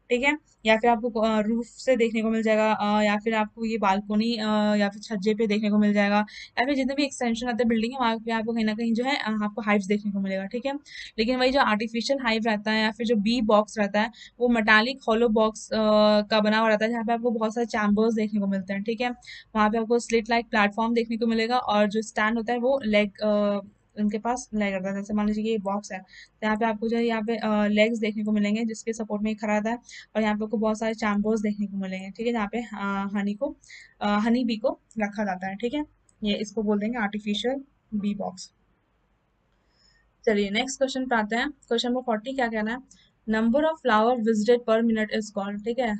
ठीक है। या फिर आपको रूफ से देखने को मिल जाएगा, या फिर आपको ये बालकोनी या फिर छज्जे पे देखने को मिल जाएगा, या फिर जितने भी एक्सटेंशन आते हैं बिल्डिंग है वहाँ पे आपको कहीं ना कहीं जो है आपको हाइव्स देखने को मिलेगा, ठीक है। लेकिन वही जो आर्टिफिशियल हाइव रहता है या फिर जो बी बॉक्स रहता है वो मेटालिक हॉलो बॉक्स का बना हुआ रहता है जहाँ पे आपको बहुत सारे चैम्बर्स देखने को मिलते हैं, ठीक है। वहाँ पे आपको स्लिट लाइक प्लेटफॉर्म देखने को मिलेगा और जो स्टैंड होता है वो लेग उनके पास लेग रहता है। जैसे मान लीजिए कि ये बॉक्स है तो यहाँ पे आपको जो है यहाँ पे लेग्स देखने को मिलेंगे जिसके सपोर्ट में ये खड़ा रहता है, और यहाँ पे आपको बहुत सारे चैम्बर्स देखने को मिलेंगे, ठीक है, जहाँ पे हनी बी को रखा जाता है, ठीक है। ये इसको बोल देंगे आर्टिफिशियल बी बॉक्स। चलिए नेक्स्ट क्वेश्चन पे आते हैं। क्वेश्चन नंबर 40 क्या कहना है, नंबर ऑफ फ्लावर विजिटेड पर मिनट इज कॉल्ड, ठीक है।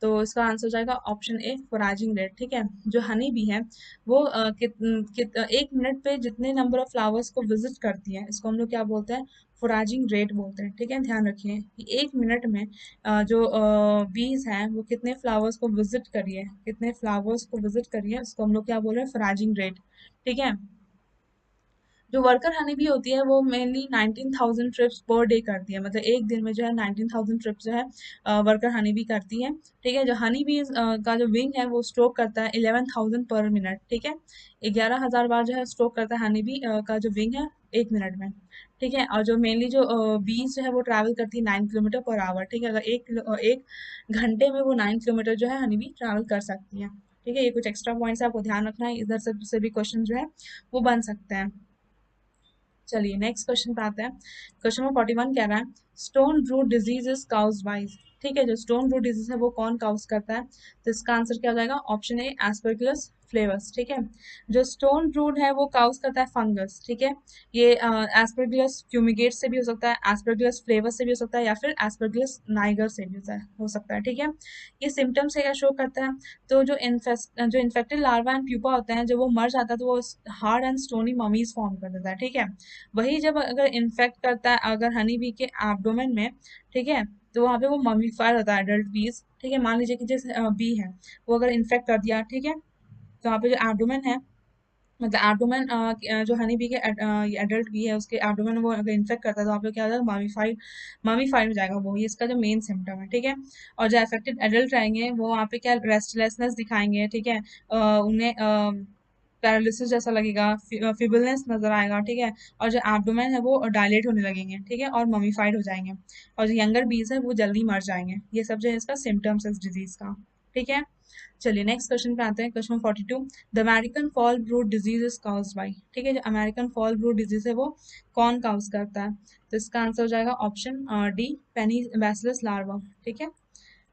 तो इसका आंसर हो जाएगा ऑप्शन ए फोराजिंग रेट। ठीक है, जो हनी बी है वो एक मिनट पे जितने नंबर ऑफ फ्लावर्स को विजिट करती है, इसको हम लोग क्या बोलते हैं, फोराजिंग रेट बोलते हैं। ठीक है, ध्यान रखिए कि एक मिनट में जो बीज हैं वो कितने फ्लावर्स को विजिट करिए, कितने फ्लावर्स को विजिट करिए, उसको हम लोग क्या बोल रहे हैं, फोराजिंग रेट। ठीक है, जो वर्कर हनी बी होती है वो मेनली 19,000 ट्रिप्स पर डे करती है, मतलब एक दिन में जो है 19,000 ट्रिप्स जो है वर्कर हनी बी करती है। ठीक है, जो हनी बी का जो विंग है वो स्ट्रोक करता है 11,000 पर मिनट। ठीक है, 11,000 बार जो है स्ट्रोक करता है हनी बी का जो विंग है एक मिनट में। ठीक है, और जो मेनली जो बीज जो है वो ट्रैवल करती है 9 किलोमीटर पर आवर। ठीक है, अगर एक घंटे में वो 9 किलोमीटर जो है हनी बी ट्रैवल कर सकती है। ठीक है, ये कुछ एक्स्ट्रा पॉइंट्स आपको ध्यान रखना है, इधर से भी क्वेश्चन जो है वो बन सकते हैं। चलिए नेक्स्ट क्वेश्चन पे आते हैं। क्वेश्चन नंबर 41 कह रहा है stone root disease is caused by. ठीक है, जो स्टोन रूट डिजीज है वो कौन काउज करता है, तो इसका आंसर क्या हो जाएगा, ऑप्शन ए एस्परगिलस फ्लेवर्स। ठीक है, जो स्टोन रूट है वो काउज करता है फंगस। ठीक है, ये एस्परगिलस फ्यूमिगेट से भी हो सकता है, एस्परगिलस फ्लेवर्स से भी हो सकता है, या फिर एस्परगिलस नाइगर से भी हो सकता है। ठीक है, ये सिम्टम्स क्या शो करता है, तो जो इन्फेक्टेड लार्वा एंड प्यूपा होते हैं जब वो मर जाता है तो वो hard and stony mummies form कर देता है। ठीक है, वही जब अगर इन्फेक्ट करता है अगर हनी बी के एब्डोमेन में, ठीक है, तो वहाँ पे वो ममीफाइड होता है एडल्ट बीज। ठीक है, मान लीजिए कि जैसे बी है वो अगर इन्फेक्ट कर दिया, ठीक है, तो वहाँ पे जो एब्डोमेन है, मतलब एब्डोमेन जो हनी बी के एडल्ट बी है उसके एब्डोमेन वो अगर इन्फेक्ट करता है तो वहाँ पे क्या हो जाएगा, ममीफाइड हो जाएगा वो, ये इसका जो मेन सिम्टम है। ठीक है, और जो अफेक्टेड एडल्ट रहेंगे वो वहाँ पे क्या रेस्टलेसनेस दिखाएंगे। ठीक है, उन्हें पैरालिसिस जैसा लगेगा, फिबलनेस नजर आएगा। ठीक है, और जो एब्डोमेन है वो डायलेट होने लगेंगे। ठीक है, और ममीफाइड हो जाएंगे, और जो यंगर बीज है वो जल्दी मर जाएंगे। ये सब जो है इसका सिम्टम्स है इस डिजीज का। ठीक है, चलिए नेक्स्ट क्वेश्चन पे आते हैं। Question 42, the American fall brute disease is caused by. ठीक है, जो अमेरिकन फॉल ब्रूट डिजीज है वो कौन काउज करता है, तो इसका आंसर हो जाएगा ऑप्शन डी पेनी बैसिलस लार्वा। ठीक है,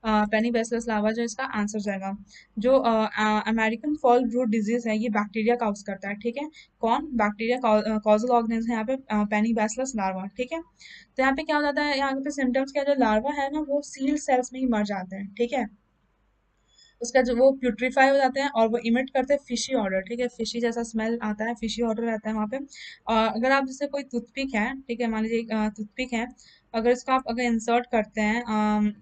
पेनी बैसिलस लार्वा जो इसका आंसर जाएगा। जो अमेरिकन फॉल ब्रूट डिजीज है ये बैक्टीरिया काउज करता है। ठीक है, कौन, बैक्टीरिया कॉजल ऑर्गेनिज्म है यहाँ पे पेनी बैसिलस लार्वा। ठीक है, तो यहाँ पे क्या हो जाता है, यहाँ पे सिम्टम्स क्या, जो लार्वा है ना वो सील सेल्स में ही मर जाते हैं। ठीक है, उसका जो वो प्यूट्रीफाई हो जाते हैं और वो इमिट करते हैं फिशी ऑर्डर। ठीक है, फिशी जैसा स्मेल आता है, फिशी ऑर्डर रहता है वहाँ पे। और अगर आप जैसे कोई टूथपिक है, ठीक है, मान लीजिए टूथपिक है, अगर इसको आप अगर इंसर्ट करते हैं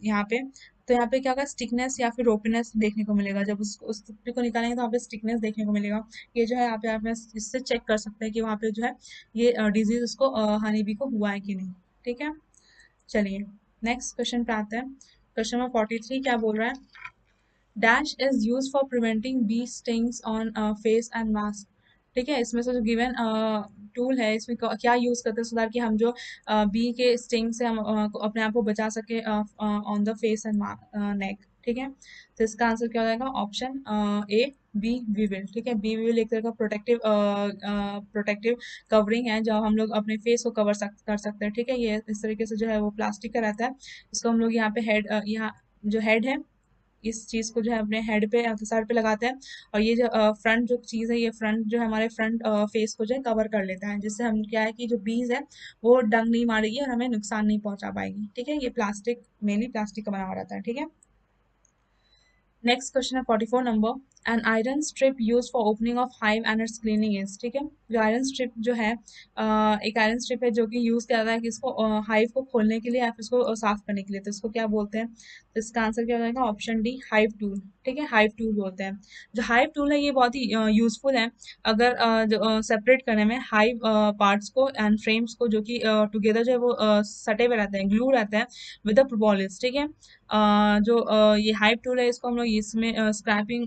यहाँ पे, तो यहाँ पे क्या होगा, स्टिकनेस या फिर रोपीनेस देखने को मिलेगा। जब उस टूथपिक को निकालेंगे तो वहाँ पे स्टिकनेस देखने को मिलेगा। ये जो है यहाँ पे आप इससे चेक कर सकते हैं कि वहाँ पे जो है ये डिजीज उसको हनी बी को हुआ है कि नहीं। ठीक है, चलिए नेक्स्ट क्वेश्चन पे आते हैं। क्वेश्चन नंबर 43 क्या बोल रहा है, dash is use for preventing bee stings on face and mask. ठीक है, इसमें से जो गिवन टूल है इसमें क्या यूज करते हैं सो दैट कि हम जो बी के स्टिंग से हम अपने आप को बचा सके on the face and neck. ठीक है, तो इसका आंसर क्या हो जाएगा, ऑप्शन ए बी वीविल। ठीक है, बी वीविल एक तरह का प्रोटेक्टिव कवरिंग है जो हम लोग अपने फेस को कर सकते हैं। ठीक है, ये इस तरीके से जो है वो प्लास्टिक का रहता है, इसको हम लोग यहाँ पे हेड यहाँ जो हेड है इस चीज को जो है अपने हेड पे या तो सर पे लगाते हैं, और ये जो फ्रंट जो चीज है ये फ्रंट जो है हमारे फ्रंट फेस को जो है कवर कर लेता है, जिससे हम क्या है कि जो बीज है वो डंग नहीं मारेगी और हमें नुकसान नहीं पहुंचा पाएगी। ठीक है, ये प्लास्टिक मेनली प्लास्टिक का बना हुआ रहता है। ठीक है, नेक्स्ट क्वेश्चन है 44 number, an iron strip use for opening of hive and it's cleaning is. ठीक है, जो आयरन स्ट्रिप जो है एक आयरन स्ट्रिप है जो कि यूज किया जाता है कि इसको हाइव को खोलने के लिए या फिर इसको साफ करने के लिए, तो इसको क्या बोलते हैं, तो इसका आंसर क्या हो जाएगा, ऑप्शन डी हाइव टूल। ठीक है, हाइव टूल बोलते हैं। जो हाइव टूल है ये बहुत ही यूजफुल है अगर सेपरेट करने में हाइव पार्ट्स को एंड फ्रेम्स को, जो कि टुगेदर जो है वो सटे हुए रहते हैं, ग्लू रहते हैं विद द प्रोपोलिस। ठीक है, जो ये हाइप टूल है इसको हम लोग इसमें स्क्रैपिंग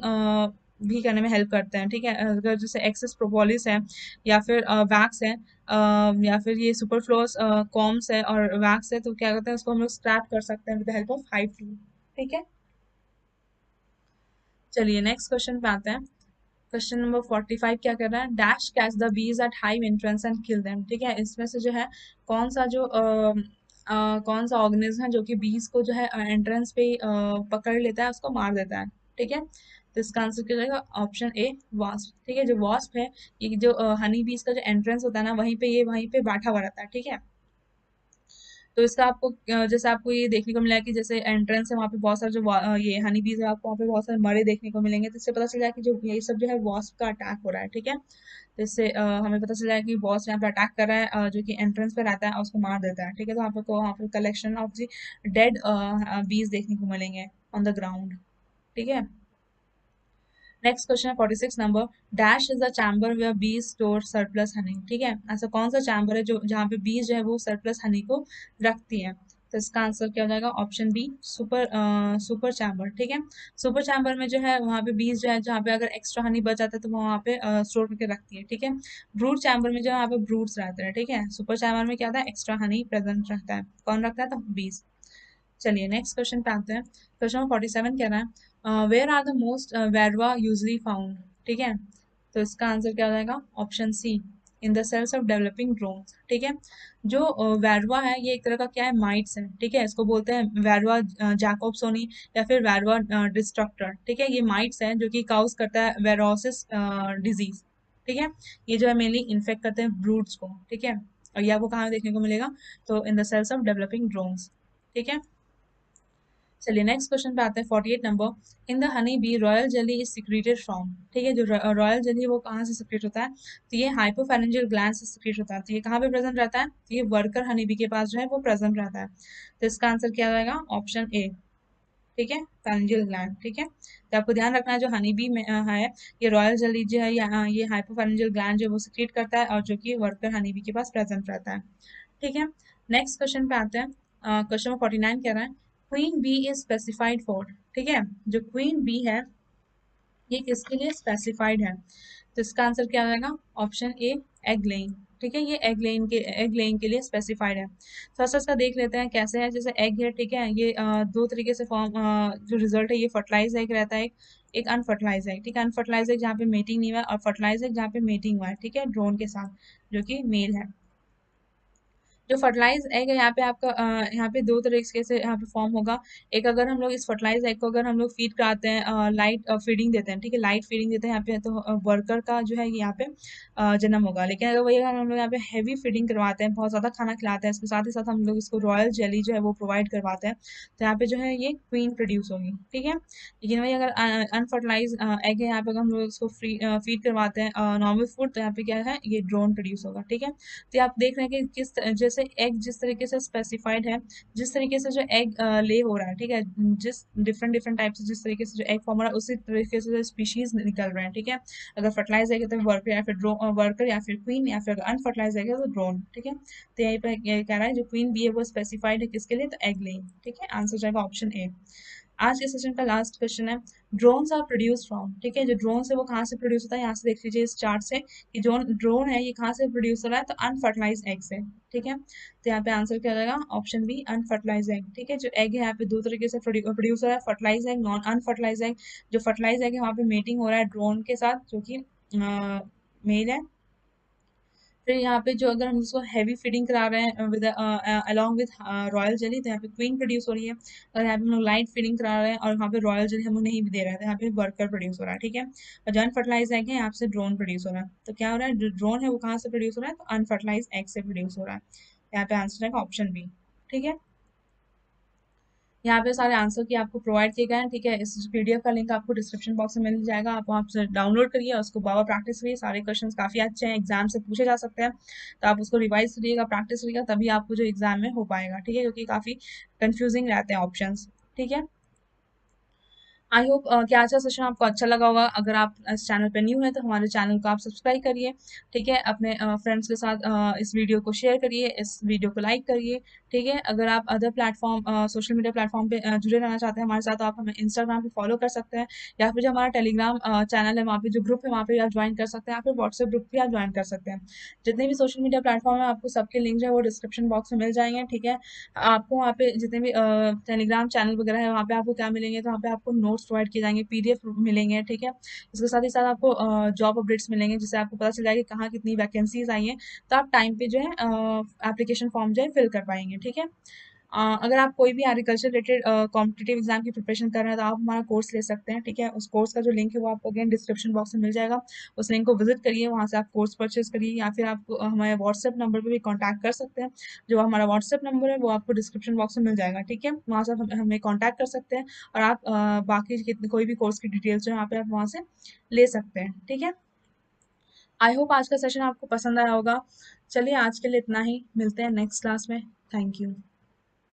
भी करने में हेल्प करते हैं। ठीक है, अगर जैसे एक्सेस प्रोपोलिस है या फिर वैक्स है या फिर ये सुपरफ्लोस कॉम्स है और वैक्स है, तो क्या करते हैं उसको हम लोग स्क्रैप कर सकते हैं with the help of hype tool. ठीक है, चलिए नेक्स्ट क्वेश्चन पे आते हैं। क्वेश्चन नंबर 45 क्या कर रहा है, dash catch the bees at hive entrance and kill them. ठीक है, इसमें से जो है कौन सा जो कौन सा ऑर्गेनिज्म है जो कि बीज को जो है एंट्रेंस पे पकड़ लेता है, उसको मार देता है। ठीक है, तो इसका आंसर क्या जाएगा, ऑप्शन ए वास्प। ठीक है, जो वास्प है ये जो हनी बीज का जो एंट्रेंस होता है ना वहीं पे ये वहीं पे बैठा हुआ रहता है। ठीक है, तो इसका आपको जैसे आपको ये देखने को मिला है कि जैसे एंट्रेंस है वहाँ पे बहुत सारे जो ये हनी बीज है, आपको वहाँ पे बहुत सारे मरे देखने को मिलेंगे, तो इससे पता चल जाए कि जो ये सब जो है वॉस्प का अटैक हो रहा है, ठीक है। तो इससे हमें पता चल जाए कि बॉस यहाँ पे अटैक कर रहा है, जो कि एंट्रेंस पे रहता है और उसको मार देता है, ठीक है। तो आपको वहाँ पे कलेक्शन ऑफ दी डेड बीज देखने को मिलेंगे ऑन द ग्राउंड, ठीक है। नेक्स्ट क्वेश्चन है 46 number, dash is the chamber where bees store surplus honey, ठीक है। ऐसा कौन सा चैम्बर है जो जहाँ पे बीज जो है वो सरप्लस हनी को रखती है? तो इसका आंसर क्या हो जाएगा? ऑप्शन बी, सुपर चैम्बर, ठीक है। सुपर चैम्बर में जो है वहाँ पे बीज जो है, जहाँ पे अगर एक्स्ट्रा हनी बच जाता है तो वो वहाँ पे स्टोर करके रखती है, ठीक है। ब्रूड चैम्बर में जो है वहाँ पे ब्रूड्स रहते हैं, ठीक है। सुपर चैम्बर में क्या होता है? एक्स्ट्रा हनी प्रेजेंट रहता है। कौन रखता है? तो बीज। चलिए नेक्स्ट क्वेश्चन पे आते हैं। क्वेश्चन नंबर 47 कह रहा है, where are the most varroa usually found, ठीक है। तो इसका आंसर क्या हो जाएगा? Option C, in the cells of developing drones, ठीक है। जो वैरवा है ये एक तरह का क्या है? माइट्स है, ठीक है। इसको बोलते हैं वैरवा जैकोब्सोनी या फिर वैरवा डिस्ट्रक्टर, ठीक है। ये माइट्स है जो कि काउज करता है वेरोसिस डिजीज, ठीक है। ये जो है मेनली इन्फेक्ट करते हैं ब्रूड्स को, ठीक है। और ये आपको कहाँ देखने को मिलेगा? तो in the cells of developing drones, ठीक है। चलिए नेक्स्ट क्वेश्चन पे आते हैं 48 number, in the honey bee royal jelly is secreted from, ठीक है। जो रॉयल जेली है वो कहाँ से सिक्रेट होता है? तो ये हाइपोफैरिंजियल ग्लैंड से सिक्रेट होता है। तो ये कहाँ पे प्रेजेंट रहता है? तो ये वर्कर हनी बी के पास जो है वो प्रेजेंट रहता है। तो इसका आंसर क्या रहेगा? ऑप्शन ए, ठीक है, फैरिंजियल ग्लैंड, ठीक है। तो आपको ध्यान रखना है जो हनी बी में है, ये रॉयल जेली जो है ये हाइपोफैरिंजियल ग्लैंड जो है वो सिक्रेट करता है और जो कि वर्कर हनी बी के पास प्रेजेंट रहता है, ठीक है। नेक्स्ट क्वेश्चन पे आते हैं। क्वेश्चन नंबर 49 कह रहा है, queen bee is specified for, ठीक है। जो क्वीन बी है ये किसके लिए स्पेसिफाइड है? तो इसका आंसर क्या रहेगा? ऑप्शन ए, एग लेइंग, ठीक है। ये एग लेइंग के लिए स्पेसिफाइड है। थोड़ा सा इसका देख लेते हैं कैसे है। जैसे एग है, ठीक है, ये दो तरीके से फॉर्म, जो रिजल्ट है ये फर्टिलाइज एग रहता है, एक अनफर्टिलाइज एग, ठीक है। अनफर्टिलाइज एग जहाँ पे मेटिंग नहीं हुआ है और फर्टिलाइज एग जहाँ पे मेटिंग हुआ है, ठीक है, ड्रोन के साथ, जो कि मेल है। जो फर्टिलाइज एग है यहाँ पे आपका यहाँ पे दो तरीके से यहाँ पे फॉर्म होगा। एक, अगर हम लोग इस फर्टिलाइज एग को अगर हम लोग फीड कराते हैं, लाइट फीडिंग देते हैं, ठीक है, लाइट फीडिंग देते हैं यहाँ पे, तो वर्कर का जो है यहाँ पे जन्म होगा। लेकिन अगर वही अगर हम लोग यहाँ पे हैवी फीडिंग करवाते हैं, बहुत ज़्यादा खाना खिलाते हैं, इसके साथ ही साथ हम लोग इसको रॉयल जेली जो है वो प्रोवाइड करवाते हैं, तो यहाँ पे जो है ये क्वीन प्रोड्यूस होगी, ठीक है। लेकिन वही अगर अनफर्टिलाइज एग है, यहाँ पे अगर हम लोग इसको फीड करवाते हैं नॉर्मल फूड, तो यहाँ पे क्या है? ये ड्रोन प्रोड्यूस होगा, ठीक है। तो आप देख रहे हैं कि किस जैसे एग जिस तरीके से स्पेसिफाइड है, जिस तरीके से जो एग ले हो रहा है, ठीक है, जिस डिफरेंट डिफरेंट टाइप से जिस तरीके से जो एग फॉर्म हो रहा है उसी तरीके से जो स्पीशीज निकल रहे हैं, ठीक है। अगर फर्टिलाइज एग है तो वर्कर या फिर वर्कर या फिर क्वीन, या फिर अनफर्टिलाइज एग है तो ड्रोन, ठीक है। तो यहीं पर ये कह रहा है जो क्वीन बी है वो स्पेसिफाइड है किसके लिए? तो एग लेइंग, ठीक है। आंसर जाएगा ऑप्शन ए। आज के सेशन का लास्ट क्वेश्चन है, ड्रोन्स आर प्रोड्यूस फ्रॉम, ठीक है। जो ड्रोन है वो कहाँ से प्रोड्यूस होता है? यहाँ से देख लीजिए इस चार्ट से कि जो ड्रोन है ये कहाँ से प्रोड्यूस हो रहा है? तो अनफर्टिलाइज एग से, ठीक है। तो यहाँ पे आंसर क्या रहेगा? ऑप्शन बी, अनफर्टिलाइज एग, ठीक है। जो एग है यहाँ पे दो तरीके से प्रोड्यूस हो रहा है, fertilize egg, non unfertilize egg. जो फर्टिलाइज एग है वहाँ पे मेटिंग हो रहा है ड्रोन के साथ, जो कि मेल है। फिर यहाँ पे जो अगर हम उसको हैवी फीडिंग करा रहे हैं with along with royal jelly, तो यहाँ पे क्वीन प्रोड्यूस हो रही है। और यहाँ पे हम लोग लाइट फीडिंग करा रहे हैं और यहाँ पे रॉयल जेली हम लोग नहीं भी दे रहे हैं, तो यहाँ पे वर्कर प्रोड्यूस हो रहा है, ठीक है। और जो अनफर्टिलाइज एग है यहाँ से ड्रोन प्रोड्यूस हो रहा है। तो क्या हो रहा है? जो ड्रोन है वो कहाँ से प्रोड्यूस हो रहा है? तो अनफर्टिलाइज एग से प्रोड्यूस हो रहा है। यहाँ पे आंसर है ऑप्शन बी, ठीक है। यहाँ पे सारे आंसर की आपको प्रोवाइड किए गए हैं, ठीक है। इस पीडीएफ का लिंक आपको डिस्क्रिप्शन बॉक्स में मिल जाएगा, आप वहाँ से डाउनलोड करिए और उसको बाबा प्रैक्टिस करिए। सारे क्वेश्चंस काफ़ी अच्छे हैं, एग्जाम से पूछे जा सकते हैं, तो आप उसको रिवाइज करिएगा, प्रैक्टिस करिएगा, तभी आपको जो एग्जाम में हो पाएगा, ठीक है, क्योंकि काफ़ी कंफ्यूजिंग रहते हैं ऑप्शन, ठीक है। आई होप कि आज का सेशन आपको अच्छा लगा होगा। अगर आप इस चैनल पर न्यू हैं तो हमारे चैनल को आप सब्सक्राइब करिए, ठीक है। अपने फ्रेंड्स के साथ इस वीडियो को शेयर करिए, इस वीडियो को लाइक करिए, ठीक है। अगर आप other platform social media platform पे जुड़े रहना चाहते हैं हमारे साथ, तो आप हमें इंस्टाग्राम पे फॉलो कर सकते हैं, या फिर जो हमारा टेलीग्राम चैनल है वहाँ पे जो ग्रुप है वहाँ पे आप ज्वाइन कर सकते हैं, या फिर व्हाट्सएप ग्रुप भी आप ज्वाइन कर सकते हैं। जितने भी सोशल मीडिया प्लेटफॉर्म है आपको सबके लिंक जो है वो डिस्क्रिप्शन बॉक्स में मिल जाएंगे, ठीक है। आपको वहाँ पे जितने भी टेलीग्राम चैनल वगैरह है वहाँ पे आपको क्या मिलेंगे? तो वहाँ पे आपको नोट्स प्रोवाइड किए जाएंगे, पीडीएफ मिलेंगे, ठीक है। इसके साथ ही साथ आपको जॉब अपडेट्स मिलेंगे, जिससे आपको पता चल जाएगा कि कहाँ कितनी वैकेंसीज आई हैं, तो आप टाइम पे जो है एप्लीकेशन फॉर्म जो है फिल कर पाएंगे, ठीक है। अगर आप कोई भी एग्रीकल्चर रिलेटेड कॉम्पिटिटिव एग्जाम की प्रिपरेशन कर रहे हैं तो आप हमारा कोर्स ले सकते हैं, ठीक है। उस कोर्स का जो लिंक है वो आपको अगेन डिस्क्रिप्शन बॉक्स में मिल जाएगा। उस लिंक को विजिट करिए, वहाँ से आप कोर्स परचेज करिए, या फिर आप हमारे व्हाट्सएप नंबर पर भी कॉन्टैक्ट कर सकते हैं। जो हमारा व्हाट्सएप नंबर है वो आपको डिस्क्रिप्शन बॉक्स में मिल जाएगा, ठीक है। वहाँ से आप हमें कॉन्टैक्ट कर सकते हैं, और आप बाकी कोई भी कोर्स की डिटेल्स जो है यहाँ पे आप वहाँ से ले सकते हैं, ठीक है। आई होप आज का सेशन आपको पसंद आया होगा। चलिए आज के लिए इतना ही, मिलते हैं नेक्स्ट क्लास में। Thank you.